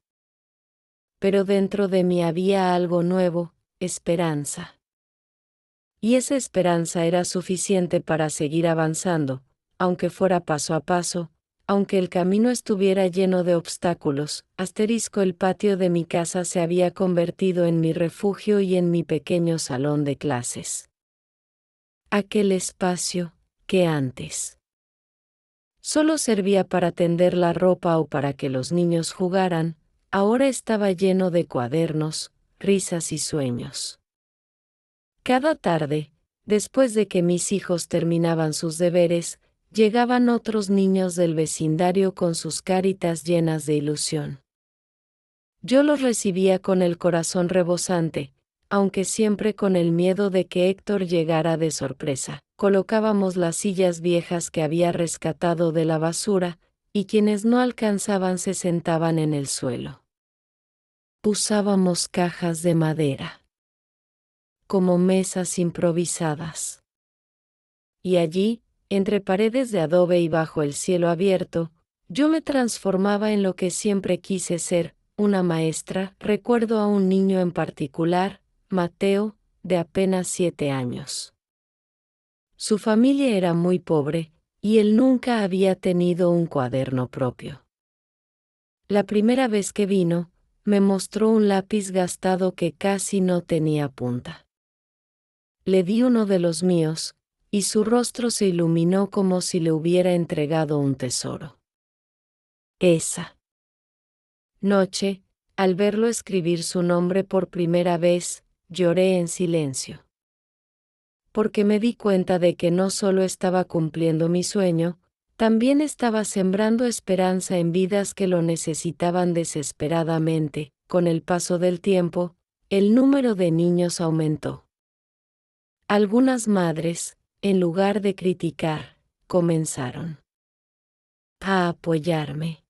Pero dentro de mí había algo nuevo, esperanza. Y esa esperanza era suficiente para seguir avanzando, aunque fuera paso a paso, aunque el camino estuviera lleno de obstáculos. El patio de mi casa se había convertido en mi refugio y en mi pequeño salón de clases. Aquel espacio, que antes solo servía para tender la ropa o para que los niños jugaran, ahora estaba lleno de cuadernos, risas y sueños. Cada tarde, después de que mis hijos terminaban sus deberes, llegaban otros niños del vecindario con sus caritas llenas de ilusión. Yo los recibía con el corazón rebosante, aunque siempre con el miedo de que Héctor llegara de sorpresa. Colocábamos las sillas viejas que había rescatado de la basura, y quienes no alcanzaban se sentaban en el suelo. Usábamos cajas de madera como mesas improvisadas. Y allí, entre paredes de adobe y bajo el cielo abierto, yo me transformaba en lo que siempre quise ser, una maestra. Recuerdo a un niño en particular, Mateo, de apenas 7 años. Su familia era muy pobre, y él nunca había tenido un cuaderno propio. La primera vez que vino, me mostró un lápiz gastado que casi no tenía punta. Le di uno de los míos, y su rostro se iluminó como si le hubiera entregado un tesoro. Esa noche, al verlo escribir su nombre por primera vez, lloré en silencio. Porque me di cuenta de que no solo estaba cumpliendo mi sueño, también estaba sembrando esperanza en vidas que lo necesitaban desesperadamente. Con el paso del tiempo, el número de niños aumentó. Algunas madres, en lugar de criticar, comenzaron a apoyarme.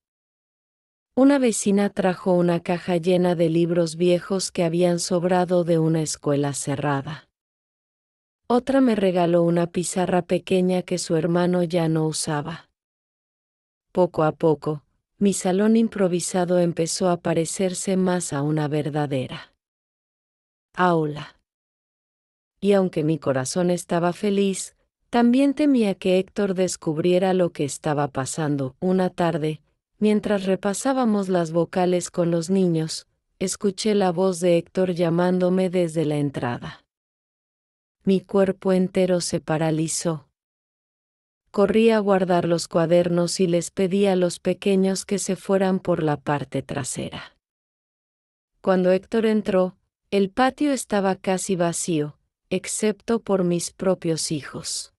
Una vecina trajo una caja llena de libros viejos que habían sobrado de una escuela cerrada. Otra me regaló una pizarra pequeña que su hermano ya no usaba. Poco a poco, mi salón improvisado empezó a parecerse más a una verdadera aula. Y aunque mi corazón estaba feliz, también temía que Héctor descubriera lo que estaba pasando. Una tarde, mientras repasábamos las vocales con los niños, escuché la voz de Héctor llamándome desde la entrada. mi cuerpo entero se paralizó. Corrí a guardar los cuadernos y les pedí a los pequeños que se fueran por la parte trasera. Cuando Héctor entró, el patio estaba casi vacío, excepto por mis propios hijos.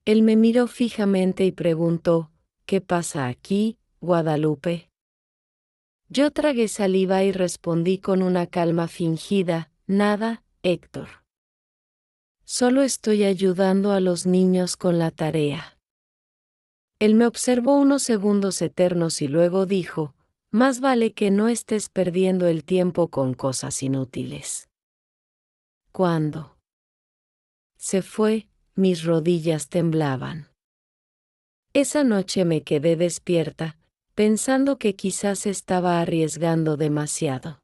Él me miró fijamente y preguntó, ¿qué pasa aquí, Guadalupe? Yo tragué saliva y respondí con una calma fingida, nada, Héctor. Solo estoy ayudando a los niños con la tarea. Él me observó unos segundos eternos y luego dijo, más vale que no estés perdiendo el tiempo con cosas inútiles. Cuando se fue, mis rodillas temblaban. Esa noche me quedé despierta, pensando que quizás estaba arriesgando demasiado.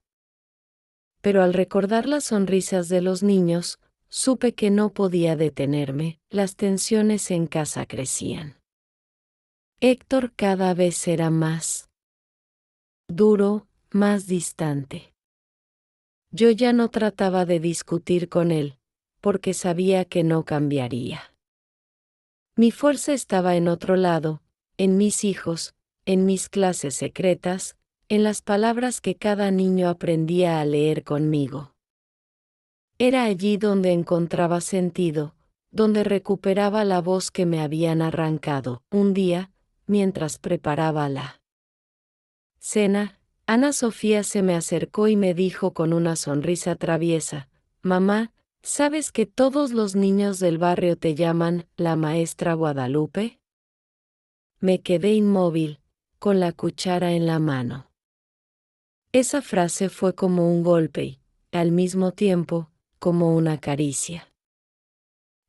Pero al recordar las sonrisas de los niños, supe que no podía detenerme, las tensiones en casa crecían. Héctor cada vez era más duro, más distante. Yo ya no trataba de discutir con él, porque sabía que no cambiaría. Mi fuerza estaba en otro lado, en mis hijos, en mis clases secretas, en las palabras que cada niño aprendía a leer conmigo. Era allí donde encontraba sentido, donde recuperaba la voz que me habían arrancado. Un día, mientras preparaba la cena, Ana Sofía se me acercó y me dijo con una sonrisa traviesa, «Mamá, ¿sabes que todos los niños del barrio te llaman la maestra Guadalupe?» Me quedé inmóvil, con la cuchara en la mano. Esa frase fue como un golpe y, al mismo tiempo, como una caricia.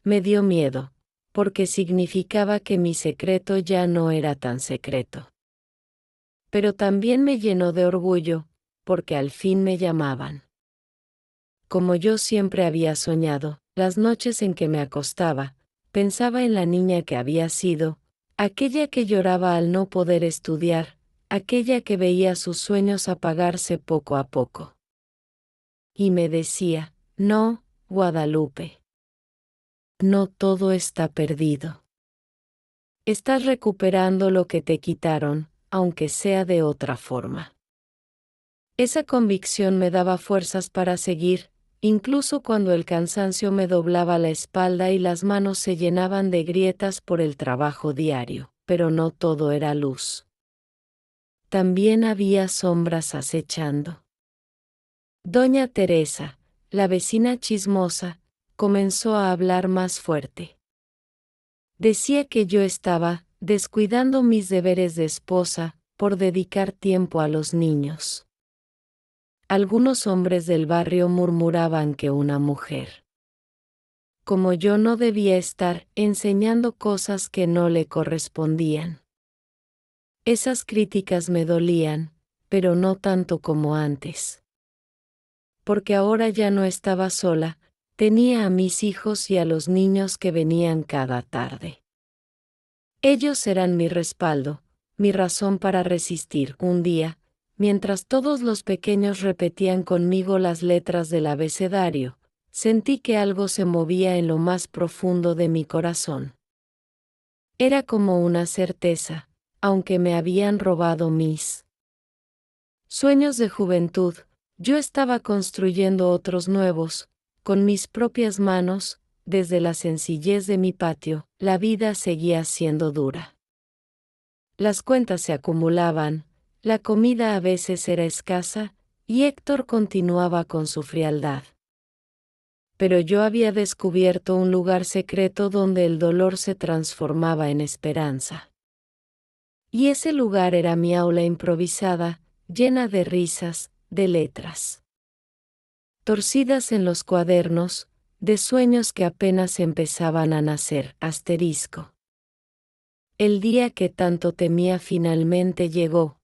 Me dio miedo, porque significaba que mi secreto ya no era tan secreto. Pero también me llenó de orgullo, porque al fin me llamaban. Como yo siempre había soñado, las noches en que me acostaba, pensaba en la niña que había sido, aquella que lloraba al no poder estudiar, aquella que veía sus sueños apagarse poco a poco. Y me decía, no, Guadalupe. No todo está perdido. Estás recuperando lo que te quitaron, aunque sea de otra forma. Esa convicción me daba fuerzas para seguir, incluso cuando el cansancio me doblaba la espalda y las manos se llenaban de grietas por el trabajo diario, pero no todo era luz. También había sombras acechando. Doña Teresa, la vecina chismosa, comenzó a hablar más fuerte. Decía que yo estaba descuidando mis deberes de esposa por dedicar tiempo a los niños. Algunos hombres del barrio murmuraban que una mujer como yo no debía estar enseñando cosas que no le correspondían. Esas críticas me dolían, pero no tanto como antes. Porque ahora ya no estaba sola, tenía a mis hijos y a los niños que venían cada tarde. Ellos eran mi respaldo, mi razón para resistir. Un día, mientras todos los pequeños repetían conmigo las letras del abecedario, sentí que algo se movía en lo más profundo de mi corazón. Era como una certeza, aunque me habían robado mis sueños de juventud, yo estaba construyendo otros nuevos, con mis propias manos, desde la sencillez de mi patio. La vida seguía siendo dura. Las cuentas se acumulaban, la comida a veces era escasa, y Héctor continuaba con su frialdad. Pero yo había descubierto un lugar secreto donde el dolor se transformaba en esperanza. Y ese lugar era mi aula improvisada, llena de risas, de letras torcidas en los cuadernos, de sueños que apenas empezaban a nacer. Asterisco. El día que tanto temía finalmente llegó.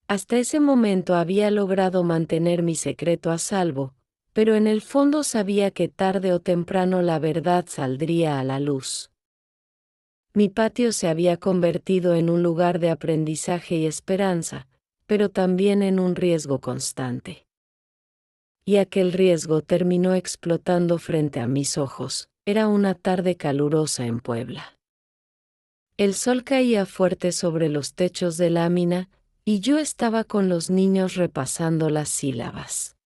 Hasta ese momento había logrado mantener mi secreto a salvo, pero en el fondo sabía que tarde o temprano la verdad saldría a la luz. Mi patio se había convertido en un lugar de aprendizaje y esperanza, pero también en un riesgo constante. y aquel riesgo terminó explotando frente a mis ojos. Era una tarde calurosa en Puebla. El sol caía fuerte sobre los techos de lámina, y yo estaba con los niños repasando las sílabas.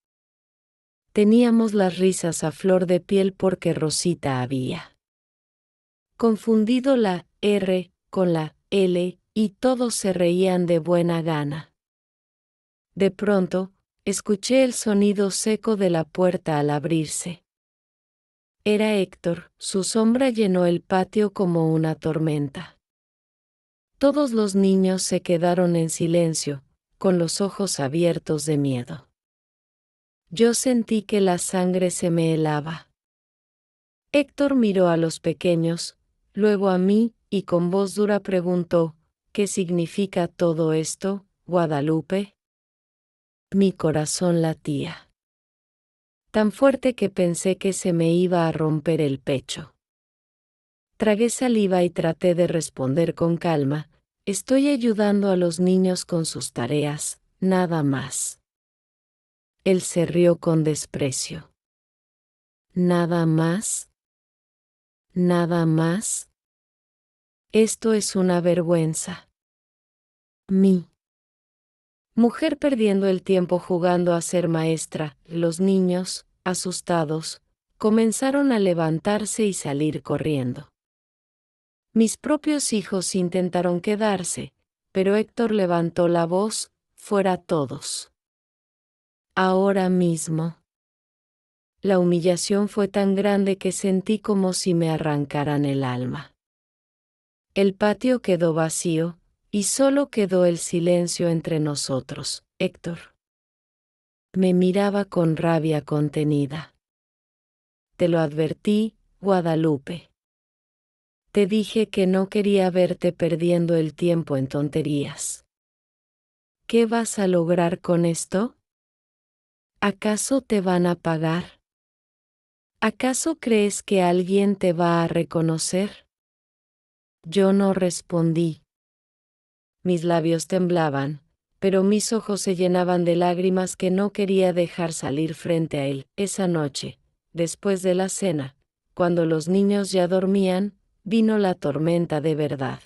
Teníamos las risas a flor de piel porque Rosita había confundido la R con la L, y todos se reían de buena gana. De pronto, escuché el sonido seco de la puerta al abrirse. Era Héctor, su sombra llenó el patio como una tormenta. Todos los niños se quedaron en silencio, con los ojos abiertos de miedo. Yo sentí que la sangre se me helaba. Héctor miró a los pequeños, luego a mí, y con voz dura preguntó, ¿qué significa todo esto, Guadalupe? Mi corazón latía tan fuerte que pensé que se me iba a romper el pecho. Tragué saliva y traté de responder con calma, estoy ayudando a los niños con sus tareas, nada más. Él se rió con desprecio. ¿Nada más? ¿Nada más? Esto es una vergüenza. Mi mujer perdiendo el tiempo jugando a ser maestra, los niños, asustados, comenzaron a levantarse y salir corriendo. Mis propios hijos intentaron quedarse, pero Héctor levantó la voz, fuera todos. Ahora mismo. La humillación fue tan grande que sentí como si me arrancaran el alma. El patio quedó vacío, y solo quedó el silencio entre nosotros. Héctor me miraba con rabia contenida. Te lo advertí, Guadalupe. Te dije que no quería verte perdiendo el tiempo en tonterías. ¿Qué vas a lograr con esto? ¿Acaso te van a pagar? ¿Acaso crees que alguien te va a reconocer? Yo no respondí. Mis labios temblaban, pero mis ojos se llenaban de lágrimas que no quería dejar salir frente a él. Esa noche, después de la cena, cuando los niños ya dormían, vino la tormenta de verdad.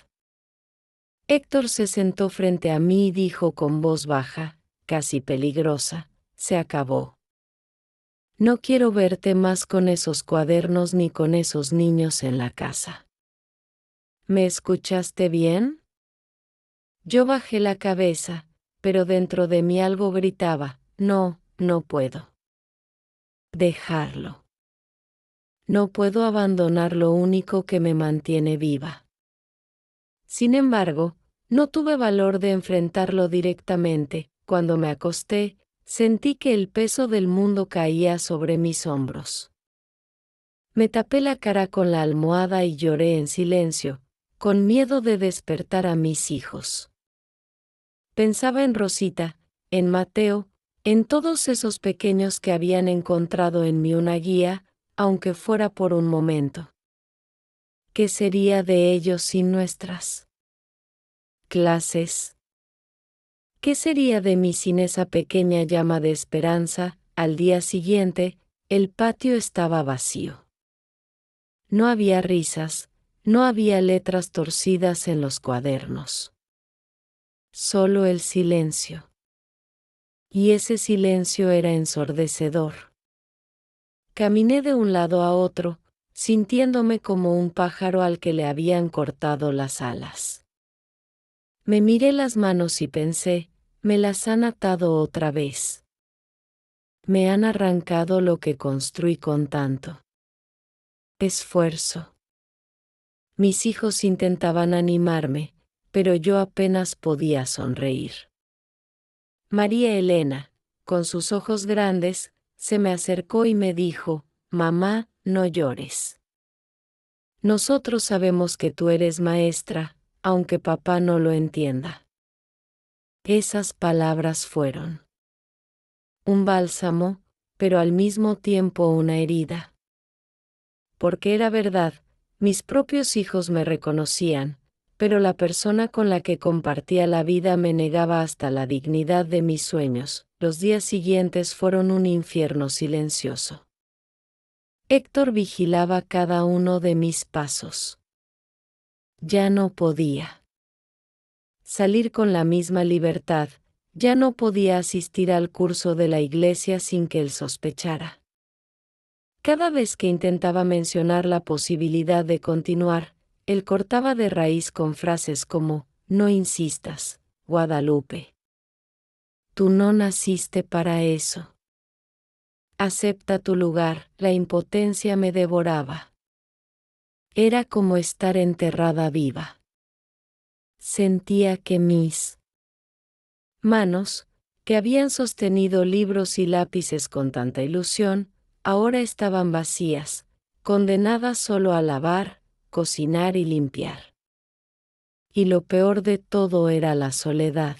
Héctor se sentó frente a mí y dijo con voz baja, casi peligrosa, se acabó. No quiero verte más con esos cuadernos ni con esos niños en la casa. ¿Me escuchaste bien? Yo bajé la cabeza, pero dentro de mí algo gritaba, no, no puedo dejarlo. No puedo abandonar lo único que me mantiene viva. Sin embargo, no tuve valor de enfrentarlo directamente. Cuando me acosté, sentí que el peso del mundo caía sobre mis hombros. Me tapé la cara con la almohada y lloré en silencio, con miedo de despertar a mis hijos. Pensaba en Rosita, en Mateo, en todos esos pequeños que habían encontrado en mí una guía, aunque fuera por un momento. ¿Qué sería de ellos sin nuestras clases? ¿Qué sería de mí sin esa pequeña llama de esperanza? Al día siguiente, el patio estaba vacío. No había risas, no había letras torcidas en los cuadernos. Solo el silencio. Y ese silencio era ensordecedor. Caminé de un lado a otro, sintiéndome como un pájaro al que le habían cortado las alas. Me miré las manos y pensé, me las han atado otra vez. Me han arrancado lo que construí con tanto esfuerzo. Mis hijos intentaban animarme, pero yo apenas podía sonreír. María Elena, con sus ojos grandes, se me acercó y me dijo, mamá, no llores. Nosotros sabemos que tú eres maestra, aunque papá no lo entienda. Esas palabras fueron un bálsamo, pero al mismo tiempo una herida. Porque era verdad, mis propios hijos me reconocían, pero la persona con la que compartía la vida me negaba hasta la dignidad de mis sueños. Los días siguientes fueron un infierno silencioso. Héctor vigilaba cada uno de mis pasos. Ya no podía salir con la misma libertad, ya no podía asistir al curso de la iglesia sin que él sospechara. Cada vez que intentaba mencionar la posibilidad de continuar, él cortaba de raíz con frases como, no insistas, Guadalupe. Tú no naciste para eso. Acepta tu lugar. La impotencia me devoraba. Era como estar enterrada viva. Sentía que mis manos, que habían sostenido libros y lápices con tanta ilusión, ahora estaban vacías, condenadas solo a lavar, cocinar y limpiar. Y lo peor de todo era la soledad.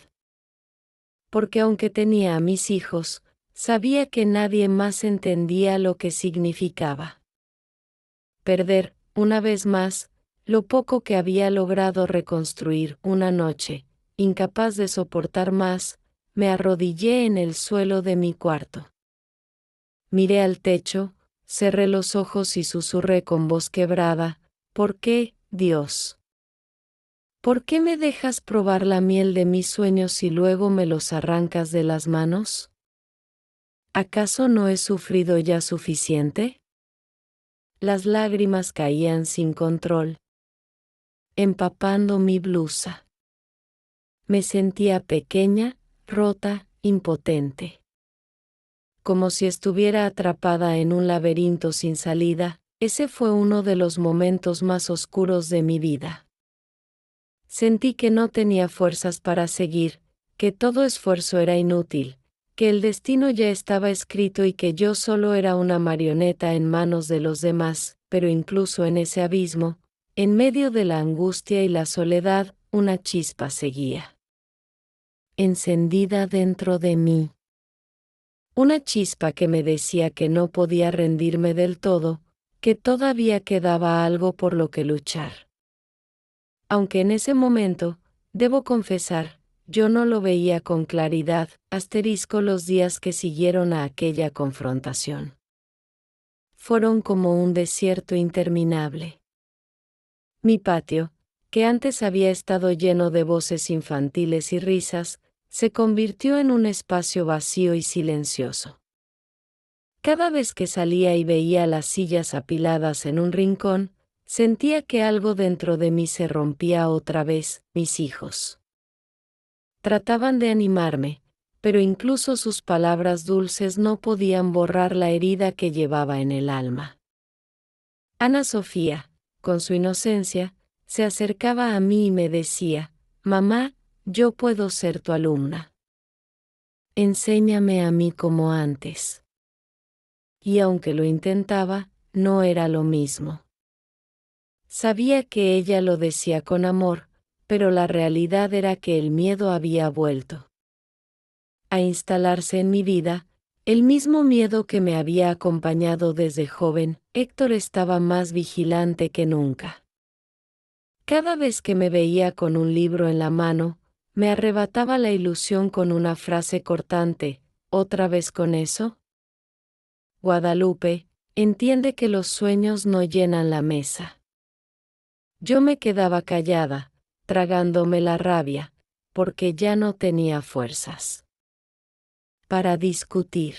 Porque aunque tenía a mis hijos, sabía que nadie más entendía lo que significaba perder, una vez más, lo poco que había logrado reconstruir. Una noche, incapaz de soportar más, me arrodillé en el suelo de mi cuarto. Miré al techo, cerré los ojos y susurré con voz quebrada, ¿por qué, Dios? ¿Por qué me dejas probar la miel de mis sueños y luego me los arrancas de las manos? ¿Acaso no he sufrido ya suficiente? Las lágrimas caían sin control, empapando mi blusa. Me sentía pequeña, rota, impotente. Como si estuviera atrapada en un laberinto sin salida. Ese fue uno de los momentos más oscuros de mi vida. Sentí que no tenía fuerzas para seguir, que todo esfuerzo era inútil, que el destino ya estaba escrito y que yo solo era una marioneta en manos de los demás, pero incluso en ese abismo, en medio de la angustia y la soledad, una chispa seguía encendida dentro de mí. Una chispa que me decía que no podía rendirme del todo, que todavía quedaba algo por lo que luchar. Aunque en ese momento, debo confesar, yo no lo veía con claridad. Los días que siguieron a aquella confrontación fueron como un desierto interminable. Mi patio, que antes había estado lleno de voces infantiles y risas, se convirtió en un espacio vacío y silencioso. Cada vez que salía y veía las sillas apiladas en un rincón, sentía que algo dentro de mí se rompía otra vez. Mis hijos trataban de animarme, pero incluso sus palabras dulces no podían borrar la herida que llevaba en el alma. Ana Sofía, con su inocencia, se acercaba a mí y me decía, «Mamá, yo puedo ser tu alumna. Enséñame a mí como antes». Y aunque lo intentaba, no era lo mismo. Sabía que ella lo decía con amor, pero la realidad era que el miedo había vuelto a instalarse en mi vida, el mismo miedo que me había acompañado desde joven. Héctor estaba más vigilante que nunca. Cada vez que me veía con un libro en la mano, me arrebataba la ilusión con una frase cortante, ¿otra vez con eso? Guadalupe, entiende que los sueños no llenan la mesa. Yo me quedaba callada, tragándome la rabia, porque ya no tenía fuerzas para discutir.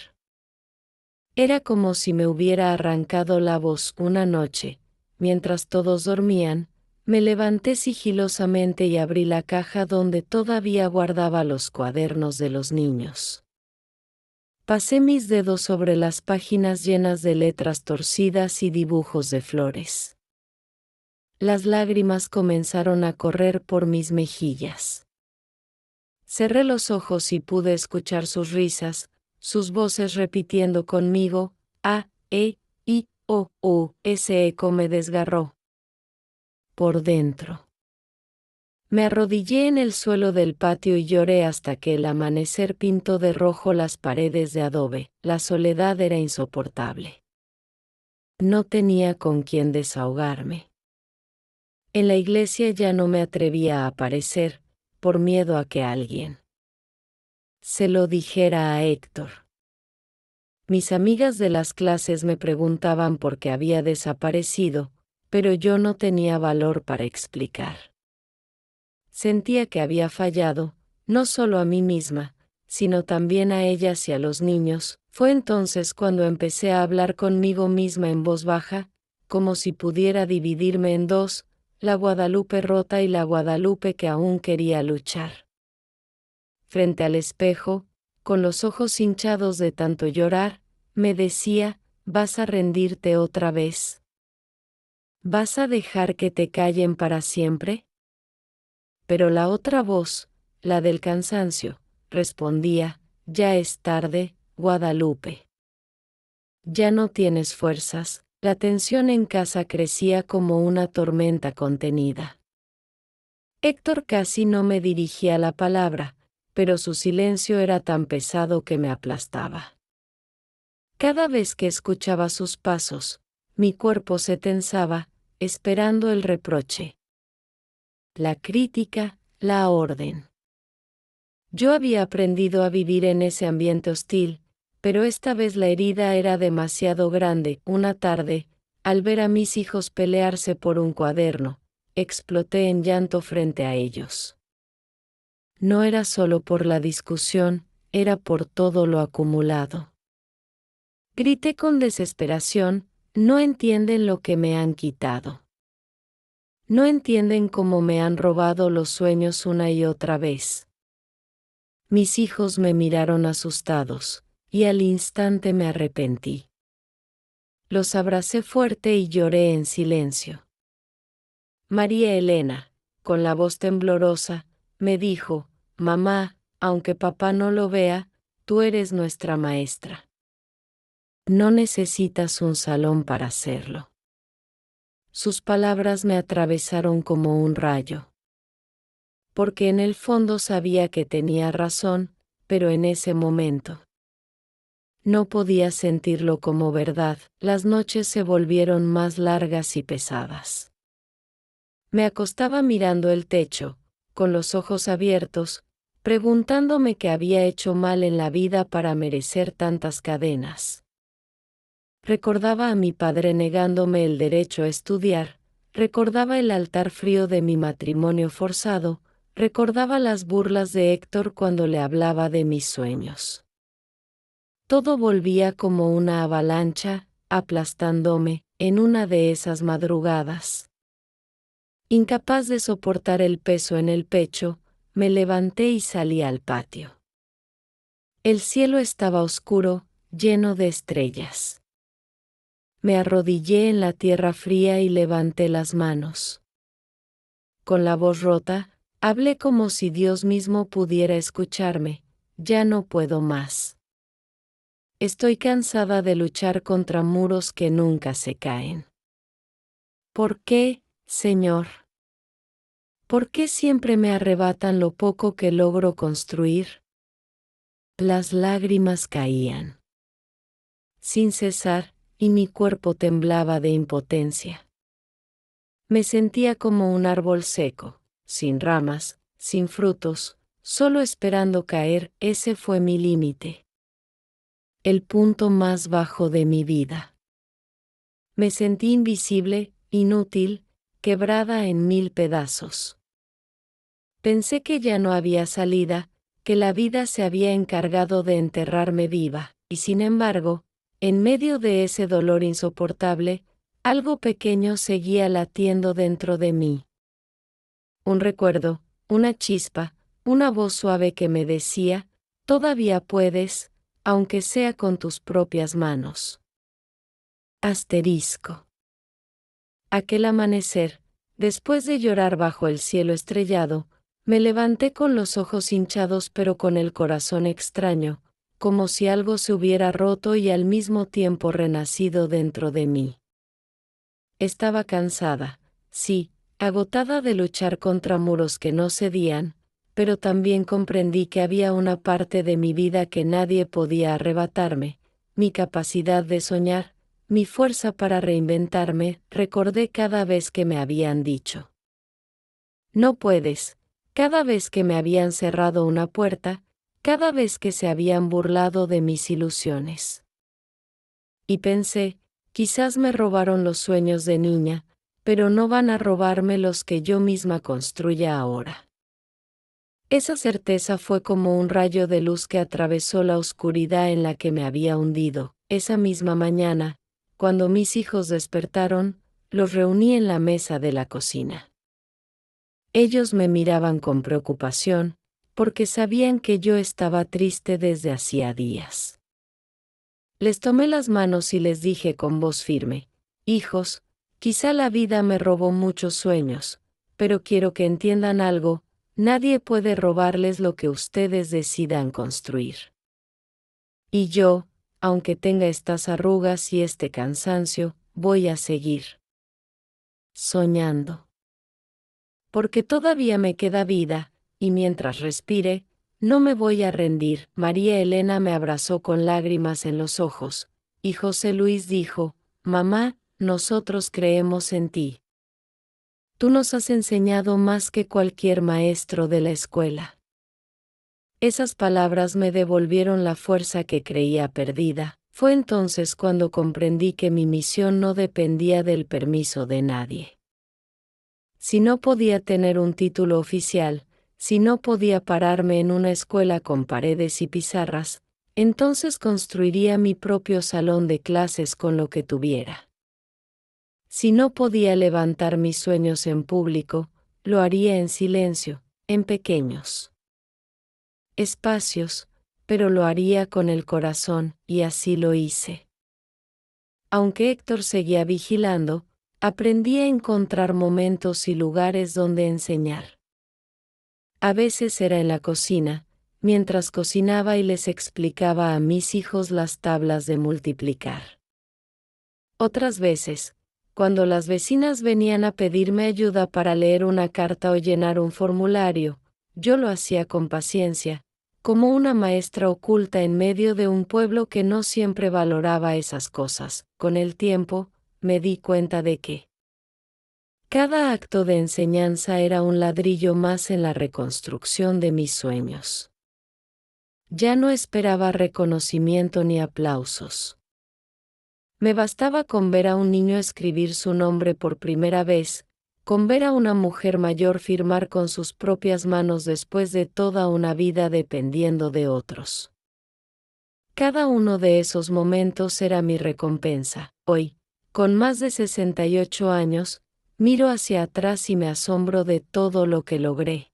Era como si me hubiera arrancado la voz. Una noche, mientras todos dormían, me levanté sigilosamente y abrí la caja donde todavía guardaba los cuadernos de los niños. Pasé mis dedos sobre las páginas llenas de letras torcidas y dibujos de flores. Las lágrimas comenzaron a correr por mis mejillas. Cerré los ojos y pude escuchar sus risas, sus voces repitiendo conmigo, A, E, I, O, U. Ese eco me desgarró por dentro. Me arrodillé en el suelo del patio y lloré hasta que el amanecer pintó de rojo las paredes de adobe. La soledad era insoportable. No tenía con quién desahogarme. En la iglesia ya no me atrevía a aparecer, por miedo a que alguien se lo dijera a Héctor. Mis amigas de las clases me preguntaban por qué había desaparecido, pero yo no tenía valor para explicar. Sentía que había fallado, no solo a mí misma, sino también a ellas y a los niños. Fue entonces cuando empecé a hablar conmigo misma en voz baja, como si pudiera dividirme en dos, la Guadalupe rota y la Guadalupe que aún quería luchar. Frente al espejo, con los ojos hinchados de tanto llorar, me decía, ¿vas a rendirte otra vez? ¿Vas a dejar que te callen para siempre? Pero la otra voz, la del cansancio, respondía, ya es tarde, Guadalupe. Ya no tienes fuerzas. La tensión en casa crecía como una tormenta contenida. Héctor casi no me dirigía la palabra, pero su silencio era tan pesado que me aplastaba. Cada vez que escuchaba sus pasos, mi cuerpo se tensaba, esperando el reproche, la crítica, la orden. Yo había aprendido a vivir en ese ambiente hostil, pero esta vez la herida era demasiado grande. Una tarde, al ver a mis hijos pelearse por un cuaderno, exploté en llanto frente a ellos. No era solo por la discusión, era por todo lo acumulado. Grité con desesperación, no entienden lo que me han quitado. No entienden cómo me han robado los sueños una y otra vez. Mis hijos me miraron asustados, y al instante me arrepentí. Los abracé fuerte y lloré en silencio. María Elena, con la voz temblorosa, me dijo, mamá, aunque papá no lo vea, tú eres nuestra maestra. No necesitas un salón para hacerlo. Sus palabras me atravesaron como un rayo. Porque en el fondo sabía que tenía razón, pero en ese momento no podía sentirlo como verdad. Las noches se volvieron más largas y pesadas. Me acostaba mirando el techo, con los ojos abiertos, preguntándome qué había hecho mal en la vida para merecer tantas cadenas. Recordaba a mi padre negándome el derecho a estudiar, recordaba el altar frío de mi matrimonio forzado, recordaba las burlas de Héctor cuando le hablaba de mis sueños. Todo volvía como una avalancha, aplastándome, en una de esas madrugadas. Incapaz de soportar el peso en el pecho, me levanté y salí al patio. El cielo estaba oscuro, lleno de estrellas. Me arrodillé en la tierra fría y levanté las manos. Con la voz rota, hablé como si Dios mismo pudiera escucharme, ya no puedo más. Estoy cansada de luchar contra muros que nunca se caen. ¿Por qué, Señor? ¿Por qué siempre me arrebatan lo poco que logro construir? Las lágrimas caían sin cesar, y mi cuerpo temblaba de impotencia. Me sentía como un árbol seco, sin ramas, sin frutos, solo esperando caer. Ese fue mi límite. El punto más bajo de mi vida. Me sentí invisible, inútil, quebrada en 1000 pedazos. Pensé que ya no había salida, que la vida se había encargado de enterrarme viva, y sin embargo, en medio de ese dolor insoportable, algo pequeño seguía latiendo dentro de mí. Un recuerdo, una chispa, una voz suave que me decía, todavía puedes, aunque sea con tus propias manos. Asterisco. Aquel amanecer, después de llorar bajo el cielo estrellado, me levanté con los ojos hinchados pero con el corazón extraño, como si algo se hubiera roto y al mismo tiempo renacido dentro de mí. Estaba cansada, sí, agotada de luchar contra muros que no cedían, pero también comprendí que había una parte de mi vida que nadie podía arrebatarme, mi capacidad de soñar, mi fuerza para reinventarme. Recordé cada vez que me habían dicho, No puedes. Cada vez que me habían cerrado una puerta, cada vez que se habían burlado de mis ilusiones. Y pensé, quizás me robaron los sueños de niña, pero no van a robarme los que yo misma construya ahora. Esa certeza fue como un rayo de luz que atravesó la oscuridad en la que me había hundido. Esa misma mañana, cuando mis hijos despertaron, los reuní en la mesa de la cocina. Ellos me miraban con preocupación, porque sabían que yo estaba triste desde hacía días. Les tomé las manos y les dije con voz firme: hijos, quizá la vida me robó muchos sueños, pero quiero que entiendan algo: nadie puede robarles lo que ustedes decidan construir. Y yo, aunque tenga estas arrugas y este cansancio, voy a seguir soñando. Porque todavía me queda vida, y mientras respire, no me voy a rendir. María Elena me abrazó con lágrimas en los ojos, y José Luis dijo: mamá, nosotros creemos en ti. Tú nos has enseñado más que cualquier maestro de la escuela. Esas palabras me devolvieron la fuerza que creía perdida. Fue entonces cuando comprendí que mi misión no dependía del permiso de nadie. Si no podía tener un título oficial, si no podía pararme en una escuela con paredes y pizarras, entonces construiría mi propio salón de clases con lo que tuviera. Si no podía levantar mis sueños en público, lo haría en silencio, en pequeños espacios, pero lo haría con el corazón, y así lo hice. Aunque Héctor seguía vigilando, aprendí a encontrar momentos y lugares donde enseñar. A veces era en la cocina, mientras cocinaba y les explicaba a mis hijos las tablas de multiplicar. Otras veces, cuando las vecinas venían a pedirme ayuda para leer una carta o llenar un formulario, yo lo hacía con paciencia, como una maestra oculta en medio de un pueblo que no siempre valoraba esas cosas. Con el tiempo, me di cuenta de que cada acto de enseñanza era un ladrillo más en la reconstrucción de mis sueños. Ya no esperaba reconocimiento ni aplausos. Me bastaba con ver a un niño escribir su nombre por primera vez, con ver a una mujer mayor firmar con sus propias manos después de toda una vida dependiendo de otros. Cada uno de esos momentos era mi recompensa. Hoy, con más de 68 años, miro hacia atrás y me asombro de todo lo que logré.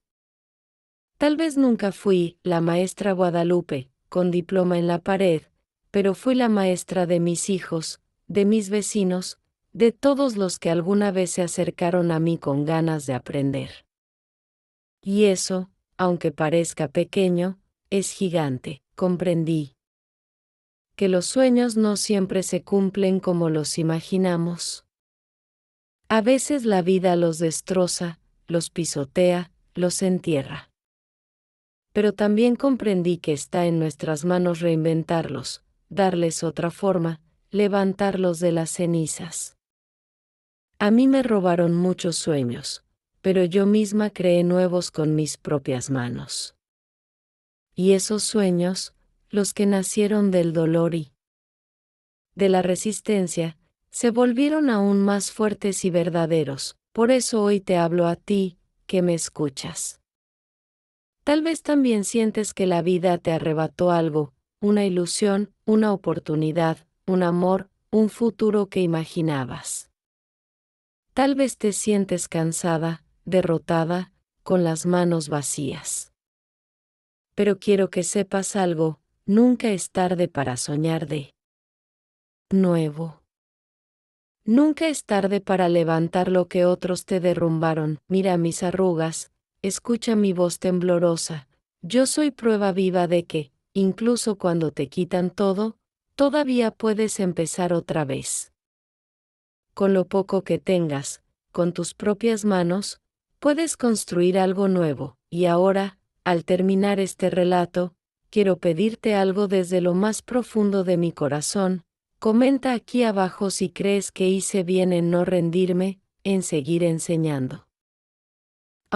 Tal vez nunca fui la maestra Guadalupe, con diploma en la pared, pero fui la maestra de mis hijos, de mis vecinos, de todos los que alguna vez se acercaron a mí con ganas de aprender. Y eso, aunque parezca pequeño, es gigante. Comprendí que los sueños no siempre se cumplen como los imaginamos. A veces la vida los destroza, los pisotea, los entierra. Pero también comprendí que está en nuestras manos reinventarlos, darles otra forma, levantarlos de las cenizas. A mí me robaron muchos sueños, pero yo misma creé nuevos con mis propias manos. Y esos sueños, los que nacieron del dolor y de la resistencia, se volvieron aún más fuertes y verdaderos. Por eso hoy te hablo a ti, que me escuchas. Tal vez también sientes que la vida te arrebató algo, una ilusión, una oportunidad, un amor, un futuro que imaginabas. Tal vez te sientes cansada, derrotada, con las manos vacías. Pero quiero que sepas algo: nunca es tarde para soñar de nuevo. Nunca es tarde para levantar lo que otros te derrumbaron. Mira mis arrugas, escucha mi voz temblorosa. Yo soy prueba viva de que, incluso cuando te quitan todo, todavía puedes empezar otra vez. Con lo poco que tengas, con tus propias manos, puedes construir algo nuevo. Y ahora, al terminar este relato, quiero pedirte algo desde lo más profundo de mi corazón. Comenta aquí abajo si crees que hice bien en no rendirme, en seguir enseñando.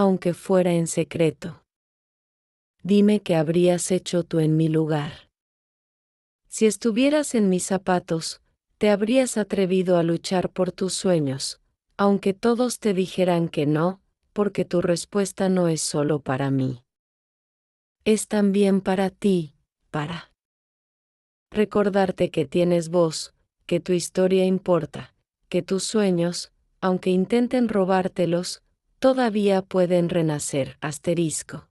aunque fuera en secreto. Dime qué habrías hecho tú en mi lugar. Si estuvieras en mis zapatos, te habrías atrevido a luchar por tus sueños, aunque todos te dijeran que no, porque tu respuesta no es solo para mí. Es también para ti, para recordarte que tienes voz, que tu historia importa, que tus sueños, aunque intenten robártelos, todavía pueden renacer. Asterisco.